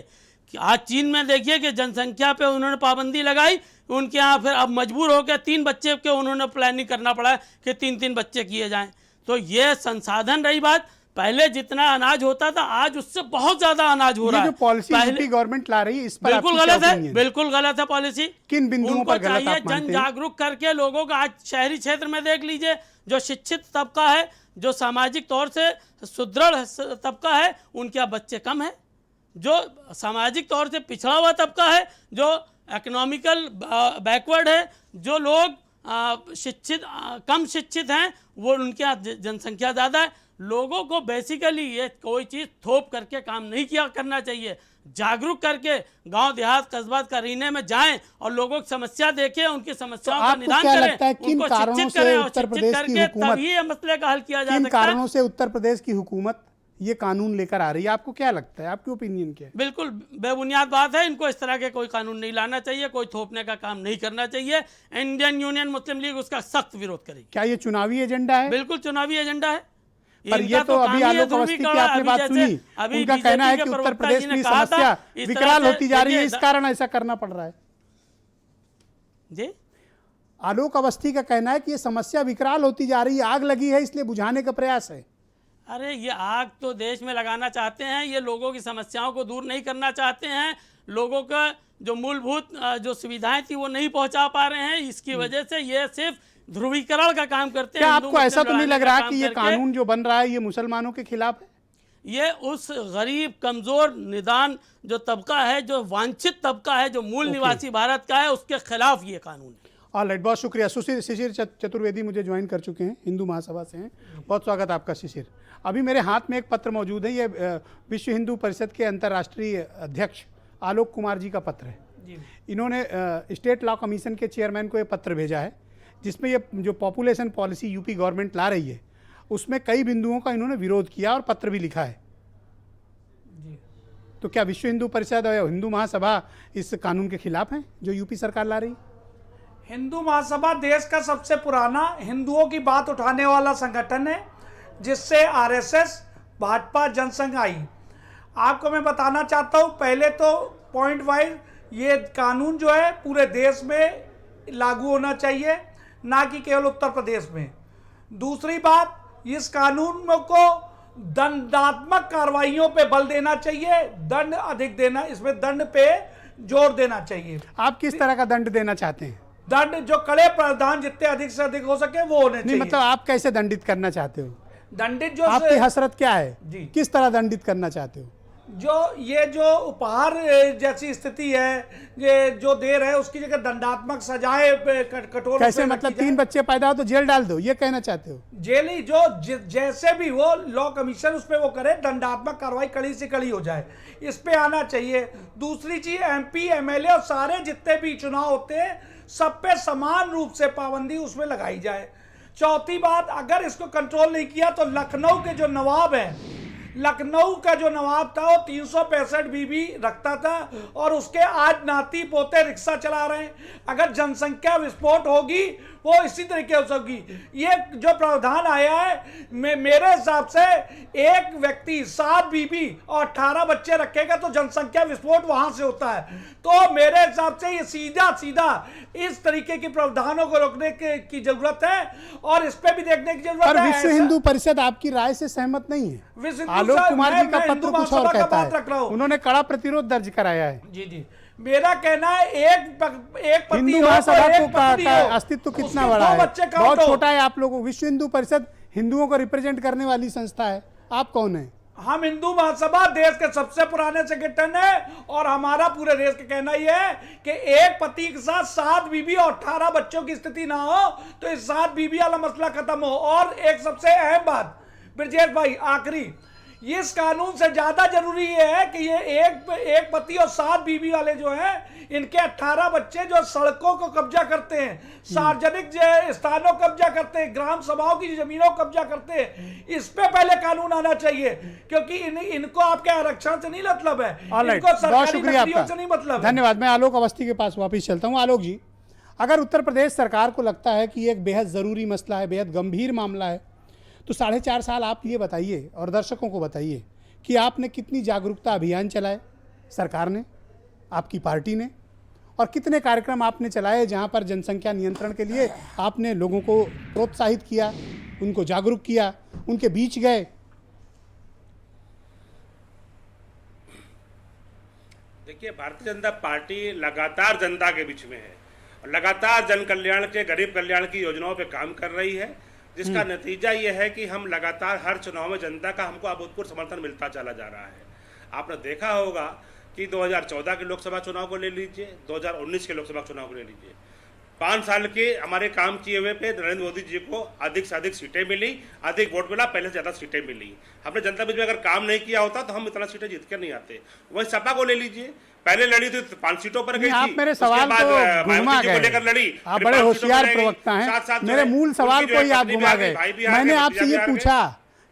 कि आज चीन में देखिए कि जनसंख्या पे उन्होंने पाबंदी लगाई, उनके यहाँ फिर अब मजबूर हो गए 3 बच्चे के उन्होंने प्लानिंग करना पड़ा कि 3-3 बच्चे किए जाएं। तो ये संसाधन रही बात, पहले जितना अनाज होता था आज उससे बहुत ज्यादा अनाज हो रहा है। जो पॉलिसी यूपी गवर्नमेंट ला रही है इस पर बिल्कुल गलत है, बिल्कुल गलत है पॉलिसी। किन बिंदुओं पर गलत आप मानते हैं? जन जागरूक करके लोगों का, आज शहरी क्षेत्र में देख लीजिए, जो शिक्षित तबका है, जो सामाजिक तौर से सुदृढ़ तबका है, उनके यहाँ बच्चे कम है। जो सामाजिक तौर से पिछड़ा हुआ तबका है, जो इकोनॉमिकल बैकवर्ड है, जो लोग शिक्षित कम शिक्षित हैं, वो उनके यहाँ जनसंख्या ज़्यादा है। लोगों को बेसिकली ये कोई चीज़ थोप करके काम नहीं किया करना चाहिए, जागरूक करके गांव देहात कस्बा करीने में जाएं और लोगों की समस्या देखें, उनकी समस्याओं का निदान करें, उनको शिक्षित करें और शिक्षित करके तभी ये मसले का हल किया जा सकता है। किन कारणों से उत्तर प्रदेश की हुकूमत ये कानून लेकर आ रही है, आपको क्या लगता है? आपकी ओपिनियन क्या है? बिल्कुल बेबुनियाद बात है, इनको इस तरह के कोई कानून नहीं लाना चाहिए, कोई थोपने का काम नहीं करना चाहिए। इंडियन यूनियन मुस्लिम लीग उसका सख्त विरोध करेगी। क्या ये चुनावी एजेंडा है? बिल्कुल चुनावी एजेंडा है। पर ये तो अभी आलोक अवस्थी की आपने बात सुनी, उनका कहना है कि उत्तर प्रदेश की समस्या विकराल होती जा रही है, इस कारण ऐसा करना पड़ रहा है। जी, आलोक अवस्थी का कहना है कि ये समस्या विकराल होती जा रही है, आग लगी है इसलिए बुझाने का प्रयास है। अरे ये आग तो देश में लगाना चाहते हैं, ये लोगों की समस्याओं को दूर नहीं करना चाहते हैं, लोगों का जो मूलभूत जो सुविधाएं थी वो नहीं पहुंचा पा रहे हैं, इसकी वजह से ये सिर्फ ध्रुवीकरण का काम करते हैं। क्या आपको ऐसा तो नहीं लग रहा कि ये कानून जो बन रहा है ये मुसलमानों के खिलाफ है? ये उस गरीब कमजोर निदान जो तबका है, जो वांछित तबका है, जो मूल निवासी भारत का है, उसके खिलाफ ये कानून है। ऑलराइट, बहुत शुक्रिया। शिशिर चतुर्वेदी मुझे ज्वाइन कर चुके हैं, हिंदू महासभा से हैं। बहुत स्वागत आपका शिशिर। अभी मेरे हाथ में एक पत्र मौजूद है, ये विश्व हिंदू परिषद के अंतर्राष्ट्रीय अध्यक्ष आलोक कुमार जी का पत्र है। इन्होंने स्टेट लॉ कमीशन के चेयरमैन को ये पत्र भेजा है, जिसमें ये जो पॉपुलेशन पॉलिसी यूपी गवर्नमेंट ला रही है उसमें कई बिंदुओं का इन्होंने विरोध किया और पत्र भी लिखा है। तो क्या विश्व हिंदू परिषद और हिंदू महासभा इस कानून के खिलाफ हैं जो यूपी सरकार ला रही? हिंदू महासभा देश का सबसे पुराना हिंदुओं की बात उठाने वाला संगठन है, जिससे आरएसएस, भाजपा, जनसंघ आई। आपको मैं बताना चाहता हूं, पहले तो पॉइंट वाइज ये कानून जो है पूरे देश में लागू होना चाहिए, ना कि केवल उत्तर प्रदेश में। दूसरी बात, इस कानून को दंडात्मक कार्रवाइयों पे बल देना चाहिए, दंड अधिक देना, इसमें दंड पे जोर देना चाहिए। आप किस तरह का दंड देना चाहते हैं? दंड जो कड़े प्रावधान जितने अधिक से अधिक हो सके वो होने चाहिए। मतलब आप कैसे दंडित करना चाहते हो? दंडित जो आपकी हसरत क्या है जी, किस तरह दंडित करना चाहते हो? जो ये जो उपहार जैसी स्थिति है, ये जो दे रहे हैं, उसकी जगह दंडात्मक सजाएं कठोर कैसे मतलब 3 बच्चे पैदा हो तो जेल डाल दो, ये कहना चाहते हो? जेल ही जो जैसे भी वो लॉ कमीशन उस पर वो करे, दंडात्मक कार्रवाई कड़ी से कड़ी हो जाए, इस पे आना चाहिए। दूसरी चीज, MP MLA और सारे जितने भी चुनाव होते हैं सब पे समान रूप से पाबंदी उसमें लगाई जाए। चौथी बात, अगर इसको कंट्रोल नहीं किया तो लखनऊ के जो नवाब हैं, लखनऊ का जो नवाब था वो 365 बीबी रखता था और उसके आज नाती पोते रिक्शा चला रहे हैं। अगर जनसंख्या विस्फोट होगी वो इसी तरीके से होगी। ये जो प्रावधान आया है, मेरे हिसाब से एक व्यक्ति 7 बीबी और 18 बच्चे रखेगा तो जनसंख्या विस्फोट वहां से होता है। तो मेरे हिसाब से ये सीधा सीधा इस तरीके के प्रावधानों को रोकने की जरूरत है और इस पे भी देखने की जरूरत है। पर विश्व हिंदू परिषद आपकी राय से सहमत नहीं है। आलोक कुमार जी का पत्र कुछ और कहता है, उन्होंने कड़ा प्रतिरोध दर्ज कराया है। जी, मेरा कहना है एक पति हिंदू महासभा का अस्तित्व कितना बड़ा है, बहुत छोटा है आप लोगों। विश्व हिंदू परिषद हिंदुओं को रिप्रेजेंट करने वाली संस्था है, आप कौन है? हम हिंदू महासभा देश के सबसे पुराने संगठन है और हमारा पूरे देश का कहना ही है कि एक पति के साथ 7 बीबी और 18 बच्चों की स्थिति ना हो तो इस 7 बीबी वाला मसला खत्म हो। और एक सबसे अहम बात ब्रजेश भाई, आखिरी, इस कानून से ज्यादा जरूरी ये है कि ये एक पति और 7 बीबी वाले जो हैं, इनके 18 बच्चे जो सड़कों को कब्जा करते हैं, सार्वजनिक स्थानों को कब्जा करते हैं, ग्राम सभाओं की जमीनों को कब्जा करते हैं, इस पे पहले कानून आना चाहिए क्योंकि इनको आपके आरक्षण से नहीं मतलब है, इनको सरकारी नौकरियों से नहीं मतलब। धन्यवाद। मैं आलोक अवस्थी के पास वापिस चलता हूँ। आलोक जी, अगर उत्तर प्रदेश सरकार को लगता है कि एक बेहद ज़रूरी मसला है, बेहद गंभीर मामला है, तो 4.5 साल आप ये बताइए और दर्शकों को बताइए कि आपने कितनी जागरूकता अभियान चलाए सरकार ने, आपकी पार्टी ने, और कितने कार्यक्रम आपने चलाए जहां पर जनसंख्या नियंत्रण के लिए आपने लोगों को प्रोत्साहित किया, उनको जागरूक किया, उनके बीच गए। देखिए, भारतीय जनता पार्टी लगातार जनता के बीच में है, लगातार जन कल्याण के, गरीब कल्याण की योजनाओं पे काम कर रही है, जिसका नतीजा ये है कि हम लगातार हर चुनाव में जनता का हमको अभूतपूर्व समर्थन मिलता चला जा रहा है। आपने देखा होगा कि 2014 के लोकसभा चुनाव को ले लीजिए, 2019 के लोकसभा चुनाव को ले लीजिए, 5 साल के हमारे काम किए हुए पे नरेंद्र मोदी जी को अधिक से अधिक सीटें मिली, अधिक वोट मिला, पहले से ज़्यादा सीटें मिली। हमने जनता बीच में अगर काम नहीं किया होता तो हम इतना सीटें जीत कर नहीं आते। वही सपा को ले लीजिए, पहले लड़ी थी 5 सीटों पर गई थी, आप मेरे सवाल को घुमा गए, लेकर लड़ी, आप बड़े होशियार प्रवक्ता हैं, मेरे मूल सवाल को ही आप घुमा गए। मैंने आपसे ये पूछा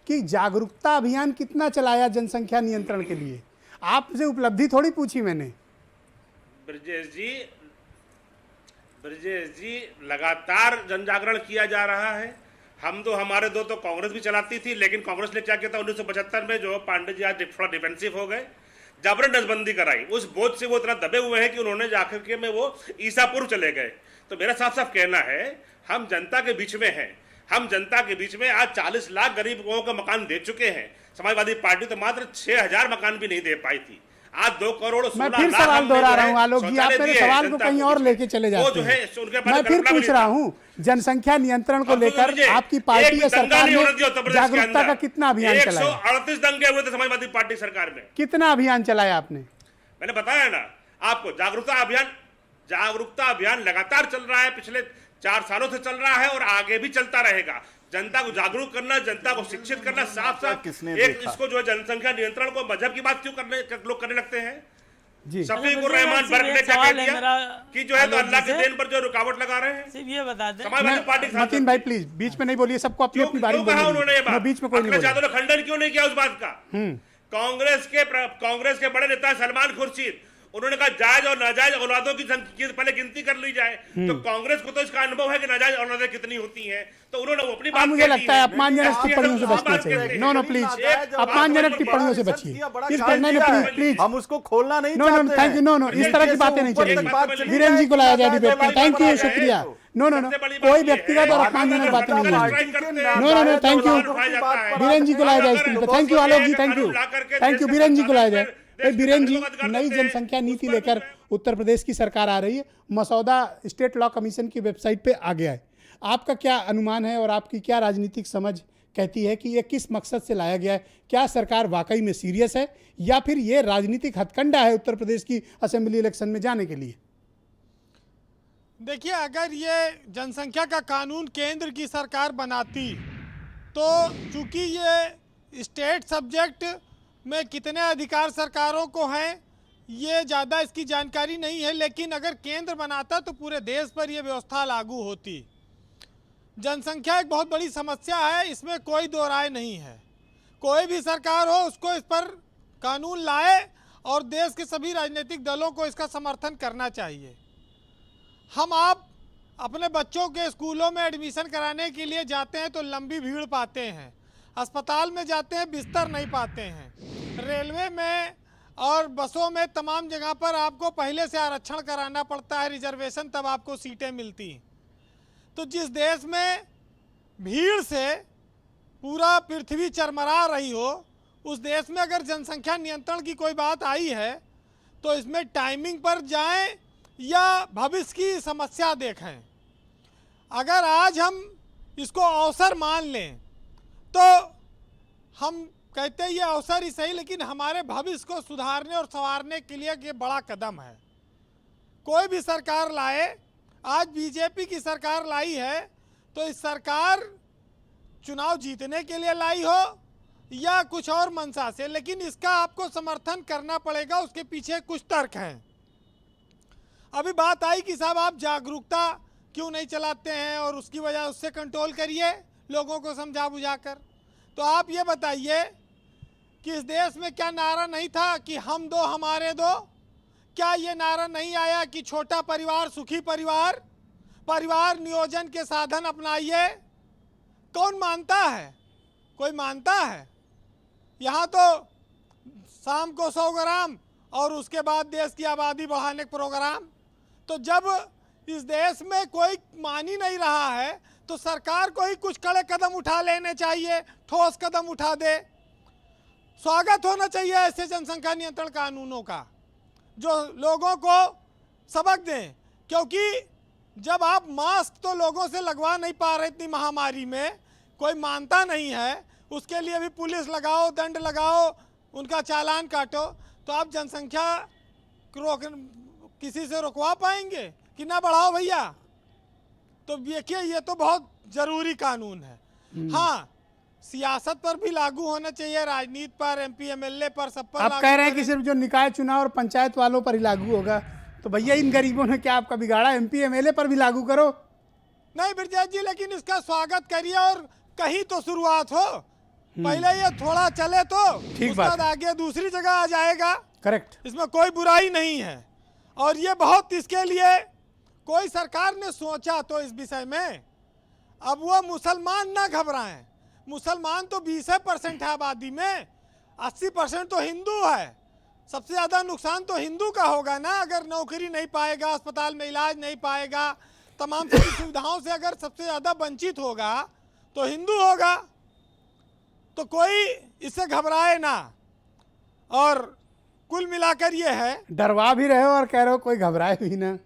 कि जागरूकता अभियान कितना चलाया जनसंख्या नियंत्रण के लिए, आपसे उपलब्धि थोड़ी पूछी मैंने। ब्रजेश जी, लगातार जन जागरण किया जा रहा है। हमारे दो तो कांग्रेस भी चलाती थी, लेकिन कांग्रेस ने क्या किया था 1975 में, जो पांडे जी आज थोड़ा डिफेंसिव हो गए, जबरन नसबंदी कराई। उस बोझ से वो इतना दबे हुए हैं कि उन्होंने जाकर के में वो ईसापुर चले गए। तो मेरा साफ साफ कहना है, हम जनता के बीच में हैं, हम जनता के बीच में आज 40 लाख गरीब लोगों को मकान दे चुके हैं। समाजवादी पार्टी तो मात्र 6000 मकान भी नहीं दे पाई थी, आज 2 करोड़ 16 लाख। मैं फिर सवाल दोहरा रहा हूँ आलोक जी, आप मेरे सवाल को कहीं और लेके चले जाते हैं। मैं फिर पूछ रहा हूँ, जनसंख्या नियंत्रण को लेकर आपकी पार्टी या सरकार ने जागरूकता का कितना अभियान चलाया? 138 दंगे हुए थे समाजवादी पार्टी सरकार में। कितना अभियान चलाया आपने? मैंने बताया ना आपको, जागरूकता अभियान लगातार चल रहा है, पिछले 4 सालों से चल रहा है और आगे भी चलता रहेगा। जनता को जागरूक करना, जनता को शिक्षित करना, साफ साफ एक इसको जो है जनसंख्या नियंत्रण को मजहब की बात क्यों लोग करने लगते हैं जी। शफीकुर रहमान बर्क ने क्या कह दिया कि जो है तो अल्लाह के देन पर जो रुकावट लगा रहे हैं। सिर्फ ये बता दें, समाजवादी पार्टी मतीन भाई प्लीज बीच में नहीं बोलिए, सबको अपनी अपनी बारी बोलनी है। उन्होंने ये बात बीच में कोई नहीं बोला। ने खंडन क्यों नहीं किया उस बात का? कांग्रेस के बड़े नेता सलमान खुर्शीद, उन्होंने कहा जायज और नाजायज औलादों की पहले गिनती कर ली जाए। तो कांग्रेस को तो इसका अनुभव है कि नाजायज औलादें कितनी होती हैं, तो उन्होंने वो अपनी बात मुझे लगता है अपमानजनक टिप्पणियों से बचना चाहिए। नो प्लीज, अपमानजनक टिप्पणियों से बचिए। प्लीज हम उसको खोलना नहीं चाहते। Thank you. इस तरह की बातें नहीं चलेंगी। वीरेंद्र जी को लाया जाए डिबेट पर। थैंक यू, शुक्रिया। नो कोई व्यक्तिगत और अपमानजनक बातें नहीं होंगी। No thank you, Virendra ji को लाया जाए स्क्रीन पर। Thank you Alok ji, thank you Virendra ji को लाया जाए। बीरेन जी, नई जनसंख्या नीति लेकर उत्तर प्रदेश की सरकार आ रही है, मसौदा स्टेट लॉ कमीशन की वेबसाइट पे आ गया है। आपका क्या अनुमान है और आपकी क्या राजनीतिक समझ कहती है कि ये किस मकसद से लाया गया है? क्या सरकार वाकई में सीरियस है या फिर ये राजनीतिक हथकंडा है उत्तर प्रदेश की असेंबली इलेक्शन में जाने के लिए? देखिए, अगर ये जनसंख्या का कानून केंद्र की सरकार बनाती तो चूंकि ये स्टेट सब्जेक्ट में कितने अधिकार सरकारों को हैं ये ज़्यादा इसकी जानकारी नहीं है, लेकिन अगर केंद्र बनाता तो पूरे देश पर यह व्यवस्था लागू होती। जनसंख्या एक बहुत बड़ी समस्या है, इसमें कोई दो राय नहीं है। कोई भी सरकार हो उसको इस पर कानून लाए और देश के सभी राजनीतिक दलों को इसका समर्थन करना चाहिए। हम आप अपने बच्चों के स्कूलों में एडमिशन कराने के लिए जाते हैं तो लंबी भीड़ पाते हैं, अस्पताल में जाते हैं बिस्तर नहीं पाते हैं, रेलवे में और बसों में तमाम जगह पर आपको पहले से आरक्षण कराना पड़ता है, रिजर्वेशन, तब आपको सीटें मिलती। तो जिस देश में भीड़ से पूरा पृथ्वी चरमरा रही हो उस देश में अगर जनसंख्या नियंत्रण की कोई बात आई है तो इसमें टाइमिंग पर जाएं या भविष्य की समस्या देखें। अगर आज हम इसको अवसर मान लें तो हम कहते हैं ये अवसर ही सही, लेकिन हमारे भविष्य को सुधारने और संवारने के लिए ये बड़ा कदम है। कोई भी सरकार लाए, आज बीजेपी की सरकार लाई है तो इस सरकार चुनाव जीतने के लिए लाई हो या कुछ और मंशा से, लेकिन इसका आपको समर्थन करना पड़ेगा, उसके पीछे कुछ तर्क हैं। अभी बात आई कि साहब आप जागरूकता क्यों नहीं चलाते हैं और उसकी वजह उससे कंट्रोल करिए लोगों को समझा बुझाकर। तो आप ये बताइए कि इस देश में क्या नारा नहीं था कि हम दो हमारे दो? क्या ये नारा नहीं आया कि छोटा परिवार सुखी परिवार, परिवार नियोजन के साधन अपनाइए? कौन मानता है? कोई मानता है? यहाँ तो शाम को 100 ग्राम और उसके बाद देश की आबादी बढ़ाने का प्रोग्राम। तो जब इस देश में कोई मान ही नहीं रहा है तो सरकार को ही कुछ कड़े कदम उठा लेने चाहिए, ठोस कदम उठा दे। स्वागत होना चाहिए ऐसे जनसंख्या नियंत्रण कानूनों का जो लोगों को सबक दें, क्योंकि जब आप मास्क तो लोगों से लगवा नहीं पा रहे इतनी महामारी में, कोई मानता नहीं है, उसके लिए भी पुलिस लगाओ, दंड लगाओ, उनका चालान काटो, तो आप जनसंख्या रोक किसी से रुकवा पाएंगे कि ना बढ़ाओ भैया? तो देखिए ये तो बहुत ज़रूरी कानून है। हाँ, सियासत पर भी लागू होना चाहिए, राजनीति पर, एमपी एमएलए पर, सब पर। आप कह रहे हैं कि सिर्फ जो निकाय चुनाव और पंचायत वालों पर ही लागू होगा, तो भैया इन गरीबों ने क्या आपका बिगाड़ा? एमपी एमएलए पर भी लागू करो। नहीं ब्रजेश जी, लेकिन इसका स्वागत करिए और कहीं तो शुरुआत हो। पहले ये थोड़ा चले तो उसके बाद आगे दूसरी जगह आ जाएगा। करेक्ट, इसमें कोई बुराई नहीं है। और ये बहुत इसके लिए कोई सरकार ने सोचा तो इस विषय में, अब वो मुसलमान ना घबराएं। मुसलमान तो 20% है आबादी में, 80% तो हिंदू है। सबसे ज़्यादा नुकसान तो हिंदू का होगा ना। अगर नौकरी नहीं पाएगा, अस्पताल में इलाज नहीं पाएगा, तमाम सारी सुविधाओं से अगर सबसे ज़्यादा वंचित होगा तो हिंदू होगा। तो कोई इससे घबराए ना। और कुल मिलाकर ये है, डरवा भी रहे हो और कह रहे हो कोई घबराए भी ना।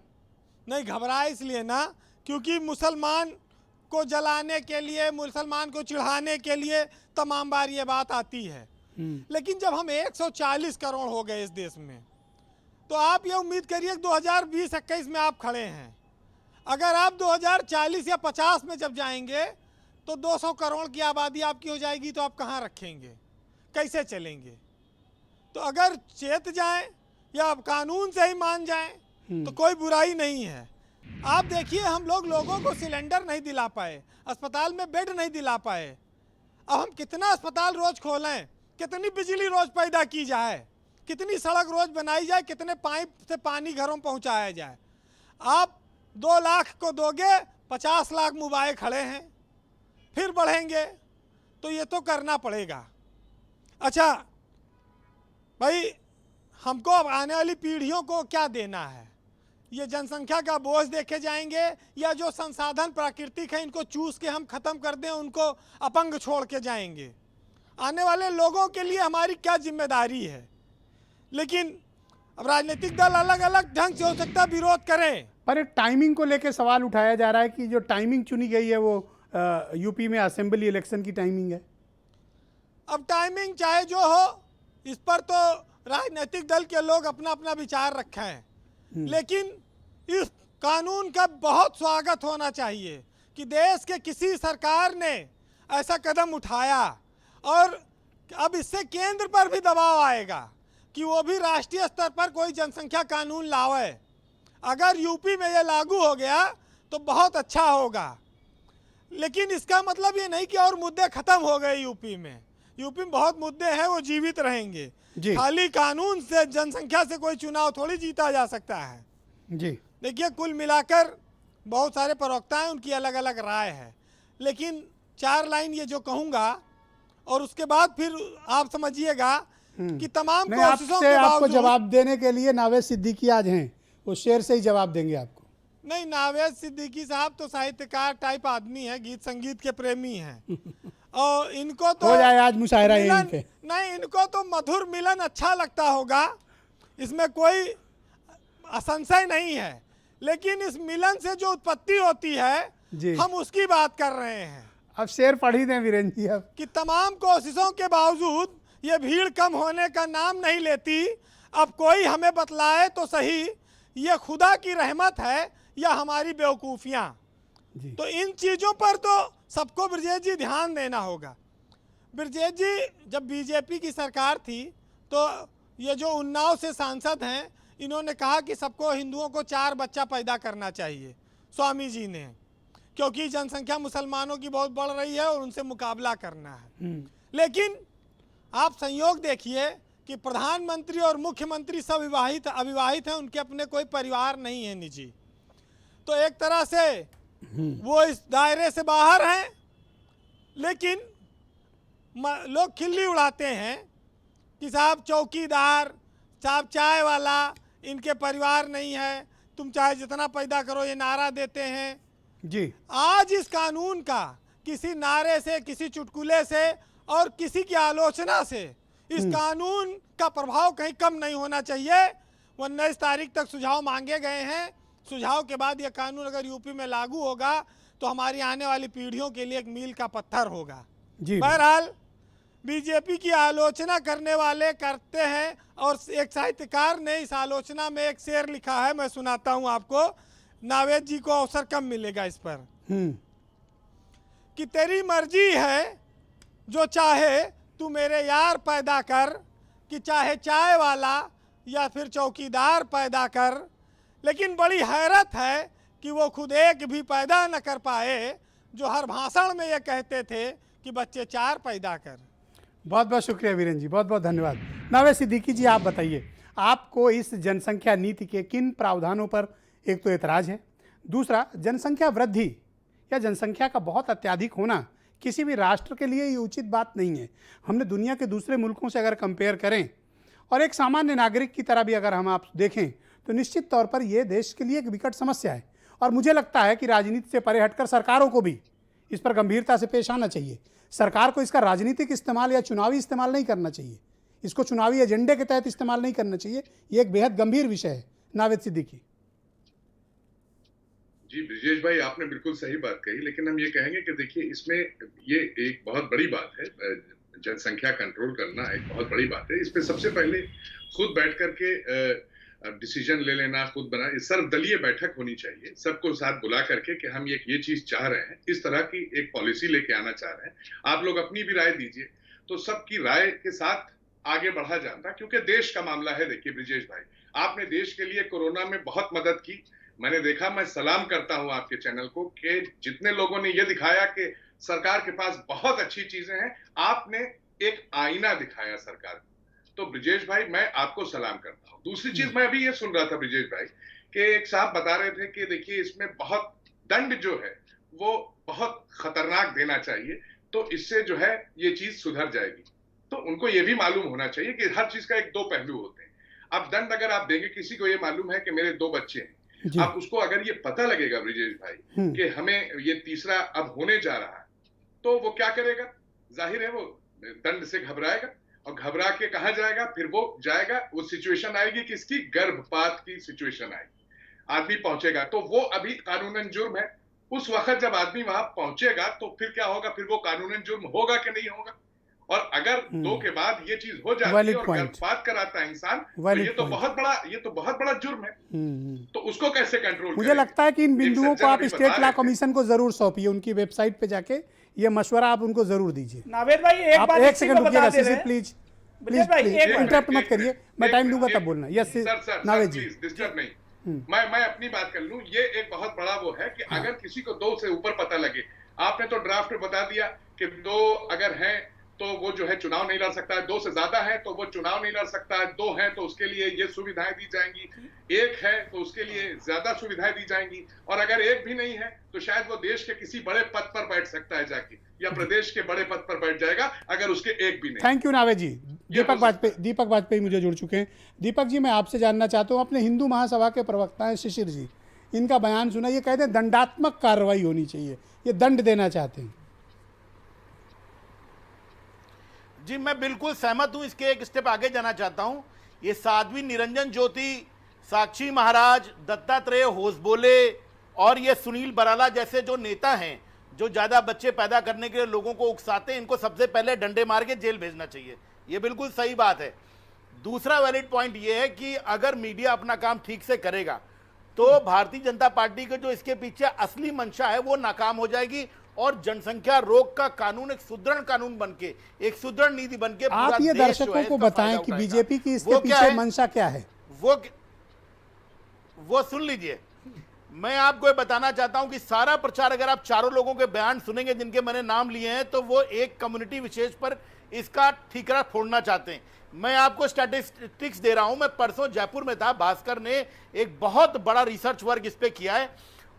नहीं घबराए इसलिए ना क्योंकि मुसलमान को जलाने के लिए, मुसलमान को चिढ़ाने के लिए तमाम बार ये बात आती है। लेकिन जब हम 140 करोड़ हो गए इस देश में, तो आप ये उम्मीद करिए 2020-21 में आप खड़े हैं। अगर आप 2040 या 50 में जब जाएंगे तो 200 करोड़ की आबादी आपकी हो जाएगी, तो आप कहाँ रखेंगे? कैसे चलेंगे? तो अगर चेत जाएं या कानून से ही मान जाएं तो कोई बुराई नहीं है। आप देखिए, हम लोगों को सिलेंडर नहीं दिला पाए, अस्पताल में बेड नहीं दिला पाए। अब हम कितना अस्पताल रोज खोलें, कितनी बिजली रोज पैदा की जाए, कितनी सड़क रोज बनाई जाए, कितने पाइप से पानी घरों में पहुंचाया जाए। आप 2 लाख को दोगे, 50 लाख मुबाए खड़े हैं, फिर बढ़ेंगे। तो ये तो करना पड़ेगा। अच्छा भाई, हमको अब आने वाली पीढ़ियों को क्या देना है? ये जनसंख्या का बोझ देखे जाएंगे या जो संसाधन प्राकृतिक है इनको चूस के हम खत्म कर दें, उनको अपंग छोड़ के जाएंगे? आने वाले लोगों के लिए हमारी क्या जिम्मेदारी है? लेकिन अब राजनीतिक दल अलग अलग ढंग से हो सकता विरोध करें, पर टाइमिंग को लेकर सवाल उठाया जा रहा है कि जो टाइमिंग चुनी गई है वो यूपी में असेंबली इलेक्शन की टाइमिंग है? अब टाइमिंग चाहे जो हो, इस पर तो राजनीतिक दल के लोग अपना अपना विचार रखे हैं, लेकिन इस कानून का बहुत स्वागत होना चाहिए कि देश के किसी सरकार ने ऐसा कदम उठाया, और अब इससे केंद्र पर भी दबाव आएगा कि वो भी राष्ट्रीय स्तर पर कोई जनसंख्या कानून लावे। अगर यूपी में ये लागू हो गया तो बहुत अच्छा होगा, लेकिन इसका मतलब ये नहीं कि और मुद्दे खत्म हो गए यूपी में। यूपी में बहुत मुद्दे हैं, वो जीवित रहेंगे। खाली कानून से जनसंख्या से कोई चुनाव थोड़ी जीता जा सकता है जी। देखिए, कुल मिलाकर बहुत सारे प्रवक्ता हैं, उनकी अलग अलग राय है, लेकिन 4 लाइन ये जो कहूँगा और उसके बाद फिर आप समझिएगा कि तमाम कोशिशों के आपको बावजूद जवाब देने के लिए नावेद सिद्दीकी आज हैं, वो शेर से ही जवाब देंगे आपको। नहीं, नावेद सिद्दीकी साहब तो साहित्यकार टाइप आदमी है, गीत संगीत के प्रेमी हैं और इनको तो हो जाए आज मुशायरा यहीं पे। नहीं, इनको तो मधुर मिलन अच्छा लगता होगा, इसमें कोई असंशय नहीं है, लेकिन इस मिलन से जो उत्पत्ति होती है हम उसकी बात कर रहे हैं। अब शेर पढ़ ही दें वीरेंद्र जी अब कि तमाम कोशिशों के बावजूद ये भीड़ कम होने का नाम नहीं लेती। अब कोई हमें बतलाए तो सही, ये खुदा की रहमत है या हमारी बेवकूफ़ियाँ। तो इन चीज़ों पर तो सबको ब्रजेश जी ध्यान देना होगा। ब्रजेश जी, जब बीजेपी की सरकार थी तो ये जो उन्नाव से सांसद हैं, इन्होंने कहा कि सबको हिंदुओं को 4 बच्चा पैदा करना चाहिए, स्वामी जी ने, क्योंकि जनसंख्या मुसलमानों की बहुत बढ़ रही है और उनसे मुकाबला करना है। लेकिन आप संयोग देखिए कि प्रधानमंत्री और मुख्यमंत्री सब अविवाहित हैं, उनके अपने कोई परिवार नहीं है निजी, तो एक तरह से वो इस दायरे से बाहर हैं। लेकिन लोग खिल्ली उड़ाते हैं कि साहब चौकीदार, साहब चाय वाला, इनके परिवार नहीं है, तुम चाहे जितना पैदा करो, ये नारा देते हैं जी। आज इस कानून का किसी नारे से, किसी चुटकुले से और किसी की आलोचना से इस कानून का प्रभाव कहीं कम नहीं होना चाहिए। 19 तारीख तक सुझाव मांगे गए हैं। सुझाव के बाद यह कानून अगर यूपी में लागू होगा तो हमारी आने वाली पीढ़ियों के लिए एक मील का पत्थर होगा। बहरहाल बीजेपी की आलोचना करने वाले करते हैं, और एक साहित्यकार ने इस आलोचना में एक शेर लिखा है, मैं सुनाता हूँ आपको। नावेद जी को अवसर कम मिलेगा इस पर। कि तेरी मर्जी है जो चाहे तू मेरे यार पैदा कर, कि चाहे चाय वाला या फिर चौकीदार पैदा कर, लेकिन बड़ी हैरत है कि वो खुद एक भी पैदा न कर पाए जो हर भाषण में ये कहते थे कि बच्चे 4 पैदा कर। बहुत बहुत शुक्रिया वीरेंद्र जी, बहुत बहुत धन्यवाद। नावेद सिद्दीकी जी, आप बताइए, आपको इस जनसंख्या नीति के किन प्रावधानों पर एक तो एतराज़ है, दूसरा जनसंख्या वृद्धि या जनसंख्या का बहुत अत्यधिक होना किसी भी राष्ट्र के लिए ये उचित बात नहीं है। हमने दुनिया के दूसरे मुल्कों से अगर कंपेयर करें और एक सामान्य नागरिक की तरह भी अगर हम आप देखें तो निश्चित तौर पर यह देश के लिए एक विकट समस्या है, और मुझे लगता है कि राजनीति से परे हटकर सरकारों को भी इस पर गंभीरता से पेश आना चाहिए। सरकार को इसका राजनीतिक इस्तेमाल या चुनावी इस्तेमाल नहीं करना चाहिए, इसको चुनावी एजेंडे के तहत इस्तेमाल नहीं करना चाहिए। ये एक बेहद गंभीर विषय है। नावेद सिद्दीकी जी, ब्रिजेश भाई, आपने बिल्कुल सही बात कही, लेकिन हम ये कहेंगे कि देखिए, इसमें ये एक बहुत बड़ी बात है, जनसंख्या कंट्रोल करना एक बहुत बड़ी बात है। इस पे सबसे पहले खुद बैठ करके डिसीजन ले लेना, खुद बना, सर्वदलीय बैठक होनी चाहिए, सबको साथ बुला करके कि हम ये चीज चाह रहे हैं, इस तरह की एक पॉलिसी लेके आना चाह रहे हैं, आप लोग अपनी भी राय दीजिए, तो सबकी राय के साथ आगे बढ़ा जाता, क्योंकि देश का मामला है। देखिए ब्रिजेश भाई, आपने देश के लिए कोरोना में बहुत मदद की, मैंने देखा, मैं सलाम करता हूं आपके चैनल को कि जितने लोगों ने ये दिखाया कि सरकार के पास बहुत अच्छी चीजें हैं, आपने एक आईना दिखाया सरकार को, तो ब्रिजेश भाई मैं आपको सलाम करता हूं। दूसरी चीज, मैं अभी ये सुन रहा था ब्रिजेश भाई कि एक साहब बता रहे थे कि देखिए इसमें बहुत दंड जो है वो बहुत खतरनाक देना चाहिए, तो इससे जो है ये चीज सुधर जाएगी। तो उनको ये भी मालूम होना चाहिए कि हर चीज का एक दो पहलू होते हैं। अब दंड अगर आप देंगे, किसी को ये मालूम है कि मेरे 2 बच्चे हैं, अब उसको अगर ये पता लगेगा ब्रिजेश भाई कि हमें ये तीसरा अब होने जा रहा है, तो वो क्या करेगा? जाहिर है वो दंड से घबराएगा, और घबरा के कहां जाएगा? फिर वो जाएगा, वो सिचुएशन आएगी कि इसकी गर्भपात की सिचुएशन आएगी, आदमी पहुंचेगा, तो वो अभी कानूनन जुर्म है, उस वक्त जब आदमी वहां पहुंचेगा तो फिर क्या होगा, फिर वो कानूनन जुर्म होगा कि नहीं होगा। और अगर 2 के बाद ये चीज हो जाती है और गर्भपात कराता है इंसान, तो ये तो बहुत बड़ा जुर्म है। तो उसको कैसे कंट्रोल मुझे लगता है कि इन बिंदुओं को आप स्टेट लॉ कमीशन को जरूर सौंपिए, उनकी वेबसाइट पे जाके ये मशवरा आप उनको जरूर दीजिए। नावेद भाई एक बात एक सेकंड रुकिएगा प्लीज, इंटरप्ट मत करिए, मैं टाइम दूंगा तब बोलना। यस नावेद जी, डिस्टर्ब नहीं, मैं अपनी बात कर लूं। ये एक बहुत बड़ा वो है कि अगर किसी को 2 से ऊपर पता लगे, आपने तो ड्राफ्ट में बता दिया कि 2 अगर हैं तो वो जो है चुनाव नहीं लड़ सकता है, 2 से ज्यादा है तो वो चुनाव नहीं लड़ सकता है, 2 हैं तो उसके लिए ये सुविधाएं दी जाएंगी, 1 है तो उसके लिए ज्यादा सुविधाएं दी जाएंगी, और अगर 1 भी नहीं है तो शायद वो देश के किसी बड़े पद पर बैठ सकता है जाके, या प्रदेश के बड़े पद पर बैठ जाएगा अगर उसके 1 भी नहीं। थैंक यू नावेद जी। दीपक वाजपेयी मुझे जुड़ चुके हैं। दीपक जी, मैं आपसे जानना चाहता हूँ, अपने हिंदू महासभा के प्रवक्ता हैं शिशिर जी, इनका बयान सुना, ये कहते हैं दंडात्मक कार्रवाई होनी चाहिए, ये दंड देना चाहते हैं। जी मैं बिल्कुल सहमत हूं, इसके एक स्टेप आगे जाना चाहता हूं। ये साध्वी निरंजन ज्योति, साक्षी महाराज, दत्तात्रेय होसबोले और ये सुनील बराला जैसे जो नेता हैं जो ज्यादा बच्चे पैदा करने के लिए लोगों को उकसाते हैं, इनको सबसे पहले डंडे मार के जेल भेजना चाहिए। ये बिल्कुल सही बात है। दूसरा वैलिड पॉइंट ये है कि अगर मीडिया अपना काम ठीक से करेगा तो भारतीय जनता पार्टी के जो इसके पीछे असली मंशा है वो नाकाम हो जाएगी, और जनसंख्या रोक का कानून एक सुदृढ़ कानून बनके, एक सुदृढ़ नीति बनके आप ये दर्शकों को बताएं कि बीजेपी की इसके पीछे मंशा क्या है। वो सुन लीजिए, मैं आपको ये बताना चाहता हूं कि सारा प्रचार अगर आप चारों लोगों के बयान सुनेंगे जिनके मैंने नाम लिए हैं, तो वो एक कम्युनिटी विशेष पर इसका ठीकरा फोड़ना चाहते हैं। मैं आपको स्टैटिस्टिक्स दे रहा हूं। मैं परसों जयपुर में था, भास्कर ने एक बहुत बड़ा रिसर्च वर्क इस पे किया है,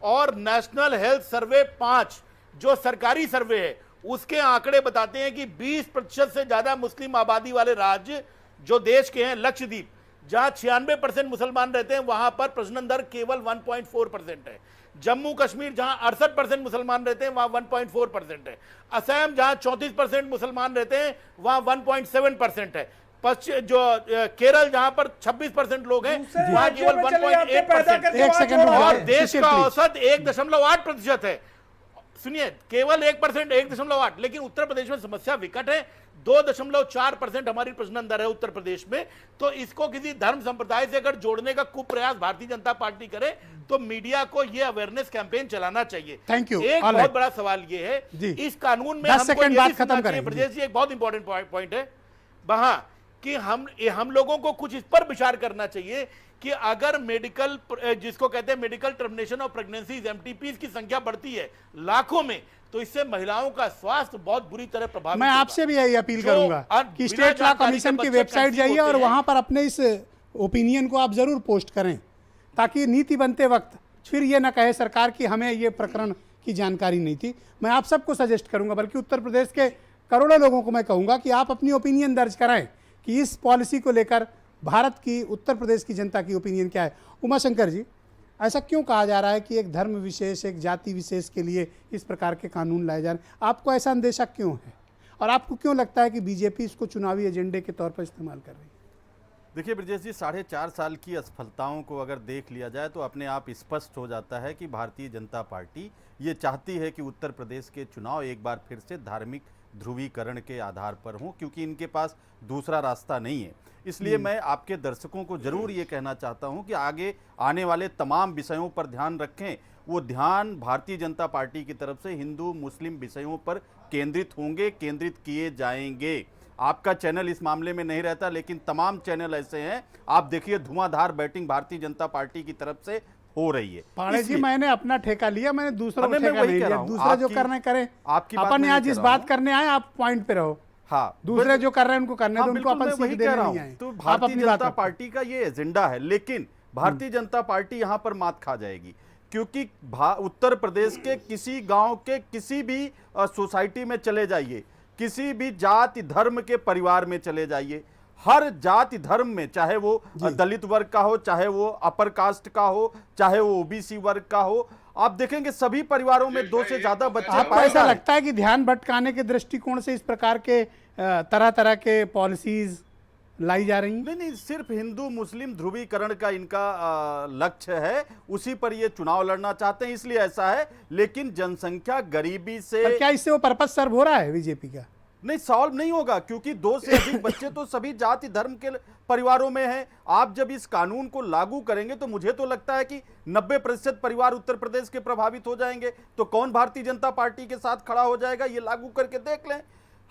और नेशनल हेल्थ सर्वे 5 जो सरकारी सर्वे है उसके आंकड़े बताते हैं कि 20% से ज्यादा मुस्लिम आबादी वाले राज्य जो देश के हैं, लक्षद्वीप जहां 96% मुसलमान रहते हैं, वहां पर प्रजनन दर केवल 1.4% है। जम्मू कश्मीर जहां 68% मुसलमान रहते हैं, वहां 1.4% है। असम जहां 34% मुसलमान रहते हैं, वहां 1.7% है। पश्चिम जो केरल जहां पर 26% लोग हैं, वहां केवल 1.8%, और देश का औसत 1.8% है। सुनिए, केवल 1%, 1.8, लेकिन उत्तर प्रदेश में समस्या विकट है। 2.4% हमारी प्रजनन दर है उत्तर प्रदेश में। तो इसको किसी धर्म संप्रदाय से अगर जोड़ने का कुप्रयास भारतीय जनता पार्टी करे तो मीडिया को यह अवेयरनेस कैंपेन चलाना चाहिए। Thank you. एक बहुत बड़ा सवाल यह है, इस कानून में हमको ब्रजेश जी एक बहुत इंपॉर्टेंट पॉइंट है वहां कि हम लोगों को कुछ इस पर विचार करना चाहिए कि अगर मेडिकल, जिसको कहते हैं मेडिकल टर्मिनेशन ऑफ प्रेगनेंसीज, एमटीपीज की संख्या बढ़ती है लाखों में, तो इससे महिलाओं का स्वास्थ्य बहुत बुरी तरह प्रभावित। मैं आपसे भी यही अपील करूंगा कि स्टेट लॉ कमीशन की वेबसाइट जाइए और वहां पर अपने इस ओपिनियन को आप जरूर पोस्ट करें, ताकि नीति बनते वक्त फिर ये ना कहे सरकार कि हमें ये प्रकरण की जानकारी नहीं थी। मैं आप सबको सजेस्ट करूंगा, बल्कि उत्तर प्रदेश के करोड़ों लोगों को मैं कहूंगा कि आप अपनी ओपिनियन दर्ज कराएं कि इस पॉलिसी को लेकर भारत की, उत्तर प्रदेश की जनता की ओपिनियन क्या है। उमाशंकर जी, ऐसा क्यों कहा जा रहा है कि एक धर्म विशेष, एक जाति विशेष के लिए इस प्रकार के कानून लाए जा रहे हैं? आपको ऐसा अंदेशा क्यों है, और आपको क्यों लगता है कि बीजेपी इसको चुनावी एजेंडे के तौर पर इस्तेमाल कर रही है? देखिए ब्रजेश जी, 4.5 साल की असफलताओं को अगर देख लिया जाए तो अपने आप स्पष्ट हो जाता है कि भारतीय जनता पार्टी ये चाहती है कि उत्तर प्रदेश के चुनाव एक बार फिर से धार्मिक ध्रुवीकरण के आधार पर हों, क्योंकि इनके पास दूसरा रास्ता नहीं है। इसलिए मैं आपके दर्शकों को जरूर ये कहना चाहता हूं कि आगे आने वाले तमाम विषयों पर ध्यान रखें। वो ध्यान भारतीय जनता पार्टी की तरफ से हिंदू मुस्लिम विषयों पर केंद्रित होंगे, केंद्रित किए जाएंगे। आपका चैनल इस मामले में नहीं रहता, लेकिन तमाम चैनल ऐसे हैं। आप देखिए, धुआंधार बैटिंग भारतीय जनता पार्टी की तरफ से हो रही है। पांडे जी, मैंने अपना ठेका लिया, मैंने दूसरों को ठेका नहीं लिया। दूसरा जो करने करें, अपन यहाँ जिस बात करने आए आप पॉइंट पे रहो। हाँ, दूसरे जो कर रहे हैं उनको करने दो, उनको अपन सीख देने नहीं आए। तो भारतीय जनता पार्टी का ये एजेंडा है, लेकिन भारतीय जनता पार्टी यहाँ पर मात खा जाएगी, क्योंकि उत्तर प्रदेश के किसी गांव के किसी भी सोसाइटी में चले जाइए, किसी भी जाति धर्म के परिवार में चले जाइए, हर जाति धर्म में, चाहे वो दलित वर्ग का हो, चाहे वो अपर कास्ट का हो, चाहे वो ओबीसी वर्ग का हो, आप देखेंगे सभी परिवारों में 2 से ज्यादा बच्चे। आपको ऐसा लगता है कि ध्यान भटकाने के दृष्टिकोण से इस प्रकार के तरह तरह के पॉलिसीज लाई जा रही हैं? नहीं नहीं, सिर्फ हिंदू मुस्लिम ध्रुवीकरण का इनका लक्ष्य है, उसी पर ये चुनाव लड़ना चाहते हैं, इसलिए ऐसा है। लेकिन जनसंख्या गरीबी से पर क्या इससे वो पर्पज सर्व हो रहा है बीजेपी का? नहीं, सॉल्व नहीं होगा, क्योंकि 2 से अधिक बच्चे तो सभी जाति धर्म के परिवारों में हैं। आप जब इस कानून को लागू करेंगे तो मुझे तो लगता है कि 90% परिवार उत्तर प्रदेश के प्रभावित हो जाएंगे। तो कौन भारतीय जनता पार्टी के साथ खड़ा हो जाएगा, ये लागू करके देख लें।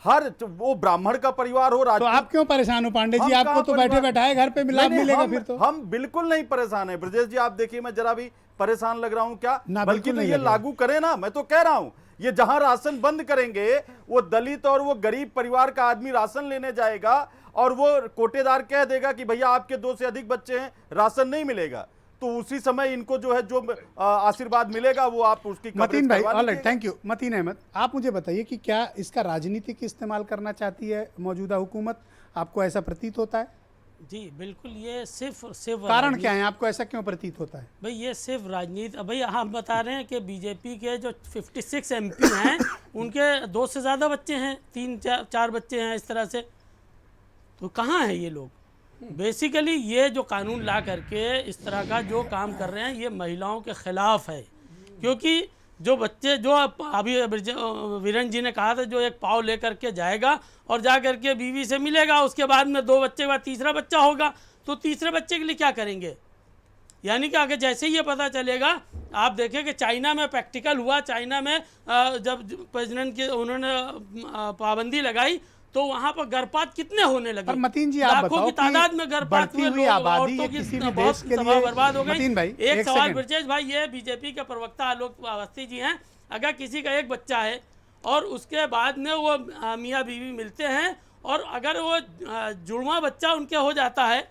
हर वो ब्राह्मण का परिवार हो, तो आप क्यों परेशान हो पांडे जी? आपको तो बैठे बैठाए घर पे लाभ मिलेगा फिर तो। हम बिल्कुल नहीं परेशान है ब्रजेश जी, आप देखिए मैं जरा भी परेशान लग रहा हूं क्या? बल्कि तो ये लागू करें ना, मैं तो कह रहा हूं। ये जहां राशन बंद करेंगे, वो दलित और वो गरीब परिवार का आदमी राशन लेने जाएगा और वो कोटेदार कह देगा कि भैया आपके 2 से अधिक बच्चे हैं, राशन नहीं मिलेगा। तो उसी समय इनको जो है जो आशीर्वाद मिलेगा वो आप उसकी मतीन भाई, alright, thank you. Mateen Ahmed, आप मुझे बताइए कि क्या इसका राजनीतिक इस्तेमाल करना चाहती है मौजूदा हुकूमत? आपको ऐसा प्रतीत होता है? जी बिल्कुल, ये सिर्फ कारण क्या है, आपको ऐसा क्यों प्रतीत होता है? भाई ये सिर्फ राजनीति। भाई हम बता रहे हैं कि बीजेपी के जो 56 MP हैं उनके 2 से ज़्यादा बच्चे हैं, 3-4 बच्चे हैं इस तरह से। तो कहाँ हैं ये लोग? बेसिकली ये जो कानून ला करके इस तरह का जो काम कर रहे हैं, ये महिलाओं के खिलाफ है। क्योंकि जो बच्चे, जो अभी वीरेंद्र जी ने कहा था, जो एक पाव लेकर के जाएगा और जा करके बीवी से मिलेगा, उसके बाद में 2 बच्चे के बाद तीसरा बच्चा होगा, तो तीसरे बच्चे के लिए क्या करेंगे? यानी कि आगे जैसे ही ये पता चलेगा, आप देखें कि चाइना में प्रैक्टिकल हुआ। चाइना में जब प्रेसिडेंट की उन्होंने पाबंदी लगाई तो वहां पर गर्भपात कितने होने लगे? मतीन जी, आप बताओ की तादाद में गर्भपात हुए, औरतों की बहुत तबाह बर्बाद हो गई। एक सवाल ब्रजेश भाई, ये बीजेपी के प्रवक्ता आलोक अवस्थी जी हैं, अगर किसी का एक बच्चा है और उसके बाद में वो मियाँ बीवी मिलते हैं और अगर वो जुड़वा बच्चा उनके हो जाता है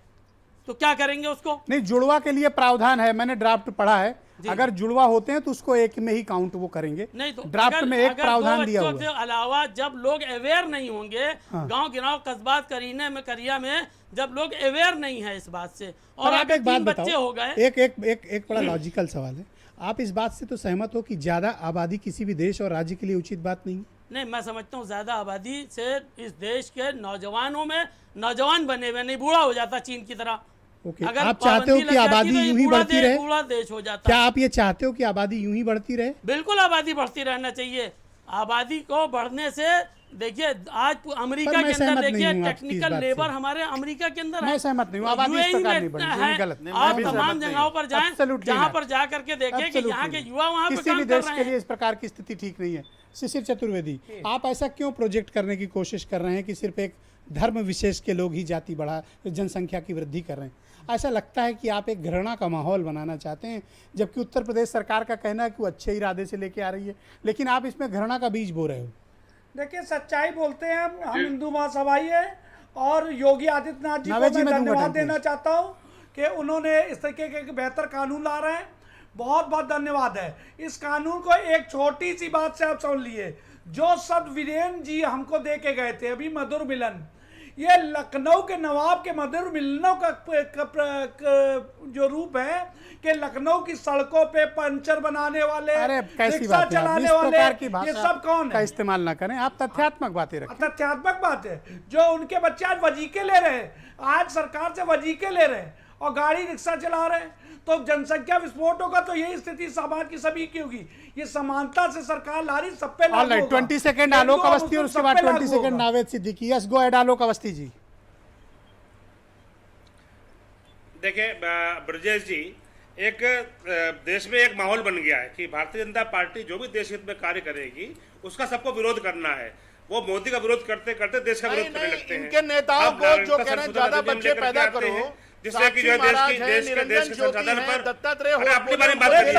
तो क्या करेंगे उसको? नहीं, जुड़वा के लिए प्रावधान है, मैंने ड्राफ्ट पढ़ा है। अगर जुड़वा होते हैं तो उसको एक में ही काउंट वो करेंगे। नहीं तो ड्राफ्ट में एक प्रावधान दिया हुआ है। के अलावा जब लोग अवेयर नहीं होंगे, गांव गिराव कस्बात करिया में जब लोग अवेयर नहीं है इस बात से, और आप एक बात बच्चे हो गए। एक बड़ा लॉजिकल सवाल है, आप इस बात से तो सहमत हो कि ज्यादा आबादी किसी भी देश और राज्य के लिए उचित बात नहीं? नहीं, मैं समझता हूँ ज्यादा आबादी से इस देश के नौजवानों में नौजवान बने हुए नहीं, बूढ़ा हो जाता चीन की तरह। अगर आप चाहते हो कि आबादी यूं ही बढ़ती रहे? पूरा देश हो जाता। क्या आप ये चाहते हो कि आबादी यूं ही बढ़ती रहे? बिल्कुल, आबादी बढ़ती रहना चाहिए। आबादी को बढ़ने से देखिए, आज अमेरिका के अंदर देखिए टेक्निकल लेबर हमारे अमेरिका के अंदर है। मैं सहमत नहीं हूं, आबादी इस प्रकार नहीं बढ़ी, गलत। आप तमाम जगहों पर जाएं, जहां पर जा करके देखें कि यहाँ के युवा वहाँ पे किसी भी देश के लिए इस प्रकार की स्थिति ठीक नहीं है। शिशिर चतुर्वेदी, आप ऐसा क्यों प्रोजेक्ट करने की कोशिश कर रहे हैं कि सिर्फ एक धर्म विशेष के लोग ही जाति बढ़ा, जनसंख्या की वृद्धि कर रहे हैं? ऐसा लगता है कि आप एक घृणा का माहौल बनाना चाहते हैं, जबकि उत्तर प्रदेश सरकार का कहना है कि वो अच्छे इरादे से लेके आ रही है, लेकिन आप इसमें घृणा का बीज बो रहे हो। देखिए, सच्चाई बोलते हैं हम हिंदू महासभाई है, और योगी आदित्यनाथ जी को मैं धन्यवाद देना चाहता हूँ कि उन्होंने इस तरीके के बेहतर कानून ला रहे हैं। बहुत बहुत धन्यवाद है। इस कानून को एक छोटी सी बात से आप समझ लिए, जो शब्द वीरेंद्र जी हमको दे के गए थे अभी, मधुर मिलन, ये लखनऊ के नवाब के मधुर मिलनों का जो रूप है कि लखनऊ की सड़कों पे पंचर बनाने वाले, रिक्शा चलाने वाले, ये सब कौन है? इस्तेमाल ना करें, आप तथ्यात्मक बातें रखें। तथ्यात्मक बात है, जो उनके बच्चे आज वजीके ले रहे हैं, आज सरकार से वजीके ले रहे हैं और गाड़ी रिक्शा चला रहे हैं, तो जनसंख्या विस्फोट होगा तो यही स्थिति समाज की सभी की होगी। ये समानता से सरकार ला रही, सब पे लागू होगा। 20 सेकंड आलोक अवस्थी और उसके बाद 20 second Naved Siddiqui. Yes, go ahead Alok Awasthi ji. देखिए ब्रजेश जी, एक देश में एक माहौल बन गया है कि भारतीय जनता पार्टी जो भी देश हित में कार्य करेगी उसका सबको विरोध करना है। वो मोदी का विरोध करते करते देश का विरोध करने लगते हैं। इनके नेताओं को जो कह रहे हैं ज्यादा बच्चे पैदा करो, जिससे कि जो है देश के संसाधन पर दत्तात्रेय अपनी बारे में बात करिए।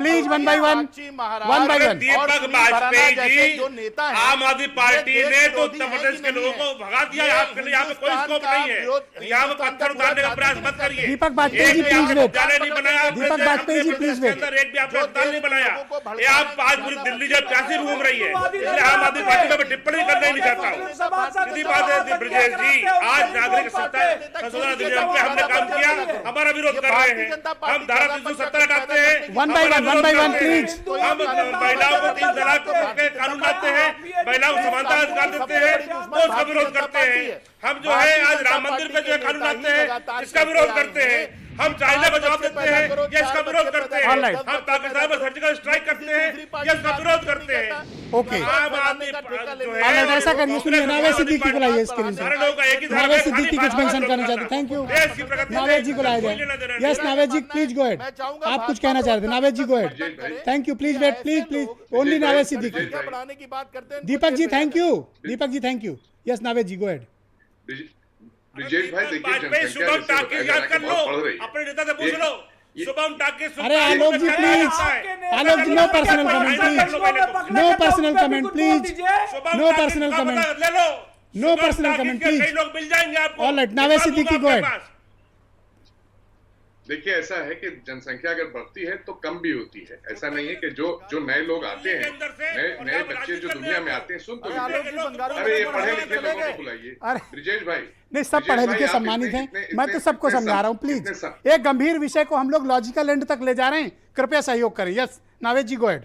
दीपक बाजपेयी जी, आम आदमी पार्टी ने तो उत्तर प्रदेश के लोगों को भगा दिया। यहाँ पे कोई स्कोप नहीं है, यहाँ पे पत्थर उतारने का प्रयास मत करिए। दीपक बाजपेयी जी प्लीज वेट। नहीं बनाया दीपक बाजपेयी जी प्लीज वेट। एक भी आपने अस्पताल नहीं बनाया। आप आज पूरी दिल्ली जब प्यासी घूम रही है, इसलिए आम आदमी पार्टी को मैं टिप्पणी करना ही नहीं चाहता हूँ। सीधी बात है ब्रजेश जी, आज नागरिक संशोधन अधिनियम पे हमने काम किया, हमारा विरोध कर रहे हैं, हम धारा 370 हटाते हैं, वन बाय वन प्लीज। हम महिलाओं को 3 तलाक के कानून लाते हैं, महिलाओं को समानता अधिकार देते हैं, वो उसका विरोध करते हैं। हम जो है आज राम मंदिर पे जो है कानून लाते हैं, इसका विरोध करते हैं। हम चाइना को जवाब देते हैं, ये इसका विरोध करते हैं। हम पाकिस्तान में सर्जिकल स्ट्राइक करते हैं, ये इसका विरोध करते हैं। ओके, आम आदमी जो है ऐसा करिए, सुनिए, नावेद सिद्दीकी को लाइए स्क्रीन से। सारे लोग एक ही धारा नावेद में सिद्दीकी कुछ मेंशन करना चाहते हैं। Thank you. देश की प्रगति नावेद जी को लाया जाए। Yes Naved ji, please go head. आप कुछ कहना चाह रहे थे, Naved ji go head. Thank you, please wait, please only Naved Siddiqui. Deepak ji thank you, Deepak ji thank you. Yes Naved ji go head. Brijesh भाई देखिए, वाजपेयी शुभम टाकीज याद कर लो, अपने नेता से पूछ लो, शुभम टाकीज। अरे Alok ji please, Alok ji no personal comment please, no personal comment please, no personal comment, ले लो, नो पर्सनल कमेंट कई प्लीज। लोग मिल जाएंगे आपको। Alright, Naved Siddiqui go head. देखिए ऐसा है कि जनसंख्या अगर बढ़ती है तो कम भी होती है। ऐसा नहीं है कि जो नए लोग आते हैं, नए बच्चे जो दुनिया में आते हैं, सुन तो अरे ये पढ़े लिखे लोगों को बुलाइए। ब्रिजेश भाई नहीं, सब पढ़े लिखे सम्मानित हैं, मैं तो सबको समझा रहा हूँ। प्लीज एक गंभीर विषय को हम लोग लॉजिकल एंड तक ले जा रहे हैं, कृपया सहयोग करें। Yes Naved ji go head.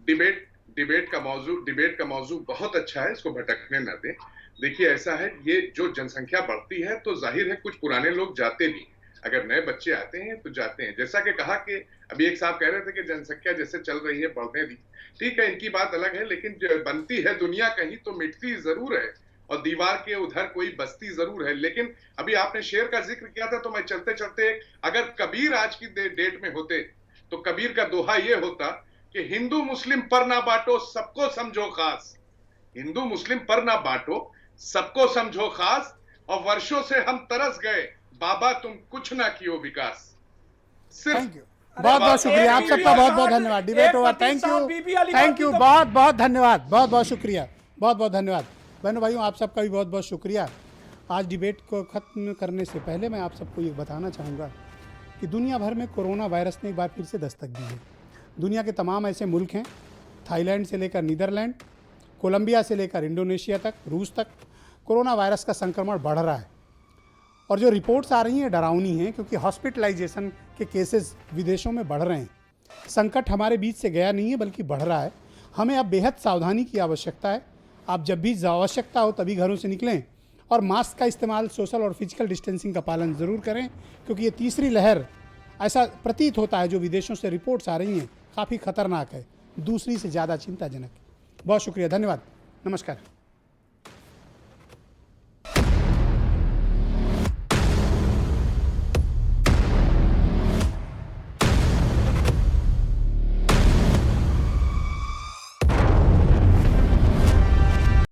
Debate का मौजू बहुत अच्छा है, इसको भटकने न दें। देखिए ऐसा है, ये जो जनसंख्या बढ़ती है तो जाहिर है कुछ पुराने लोग जाते भी, अगर नए बच्चे आते हैं तो जाते हैं। जैसा कि कहा कि अभी एक साहब कह रहे थे कि जनसंख्या जैसे चल रही है बढ़ने दी, ठीक है, इनकी बात अलग है, लेकिन बनती है दुनिया कहीं तो मिटती जरूर है, और दीवार के उधर कोई बस्ती जरूर है। लेकिन अभी आपने शेर का जिक्र किया था, तो मैं चलते चलते, अगर कबीर आज की डेट में होते तो कबीर का दोहा ये होता कि हिंदू मुस्लिम पर ना बांटो, सबको समझो खास। हिंदू मुस्लिम पर ना बांटो, सबको समझो खास, और वर्षों से हम तरस गए, बाबा तुम कुछ ना कियो विकास। थैंक यू, बहुत बहुत शुक्रिया, आप सबका बहुत बहुत धन्यवाद। डिबेट ओवर, थैंक यू, बहुत बहुत धन्यवाद, बहुत बहुत शुक्रिया, बहुत बहुत धन्यवाद। बहनों भाइयों, आप सबका भी बहुत बहुत शुक्रिया। आज डिबेट को ख़त्म करने से पहले मैं आप सबको ये बताना चाहूँगा कि दुनिया भर में कोरोना वायरस ने एक बार फिर से दस्तक दी है। दुनिया के तमाम ऐसे मुल्क हैं, थाईलैंड से लेकर नीदरलैंड, कोलंबिया से लेकर इंडोनेशिया तक, रूस तक, कोरोना वायरस का संक्रमण बढ़ रहा है। और जो रिपोर्ट्स आ रही हैं डरावनी हैं, क्योंकि हॉस्पिटलाइजेशन के केसेस विदेशों में बढ़ रहे हैं। संकट हमारे बीच से गया नहीं है, बल्कि बढ़ रहा है। हमें अब बेहद सावधानी की आवश्यकता है। आप जब भी आवश्यकता हो तभी घरों से निकलें, और मास्क का इस्तेमाल, सोशल और फिजिकल डिस्टेंसिंग का पालन ज़रूर करें, क्योंकि ये तीसरी लहर, ऐसा प्रतीत होता है, जो विदेशों से रिपोर्ट्स आ रही हैं, काफ़ी खतरनाक है, दूसरी से ज़्यादा चिंताजनक। बहुत शुक्रिया, धन्यवाद, नमस्कार।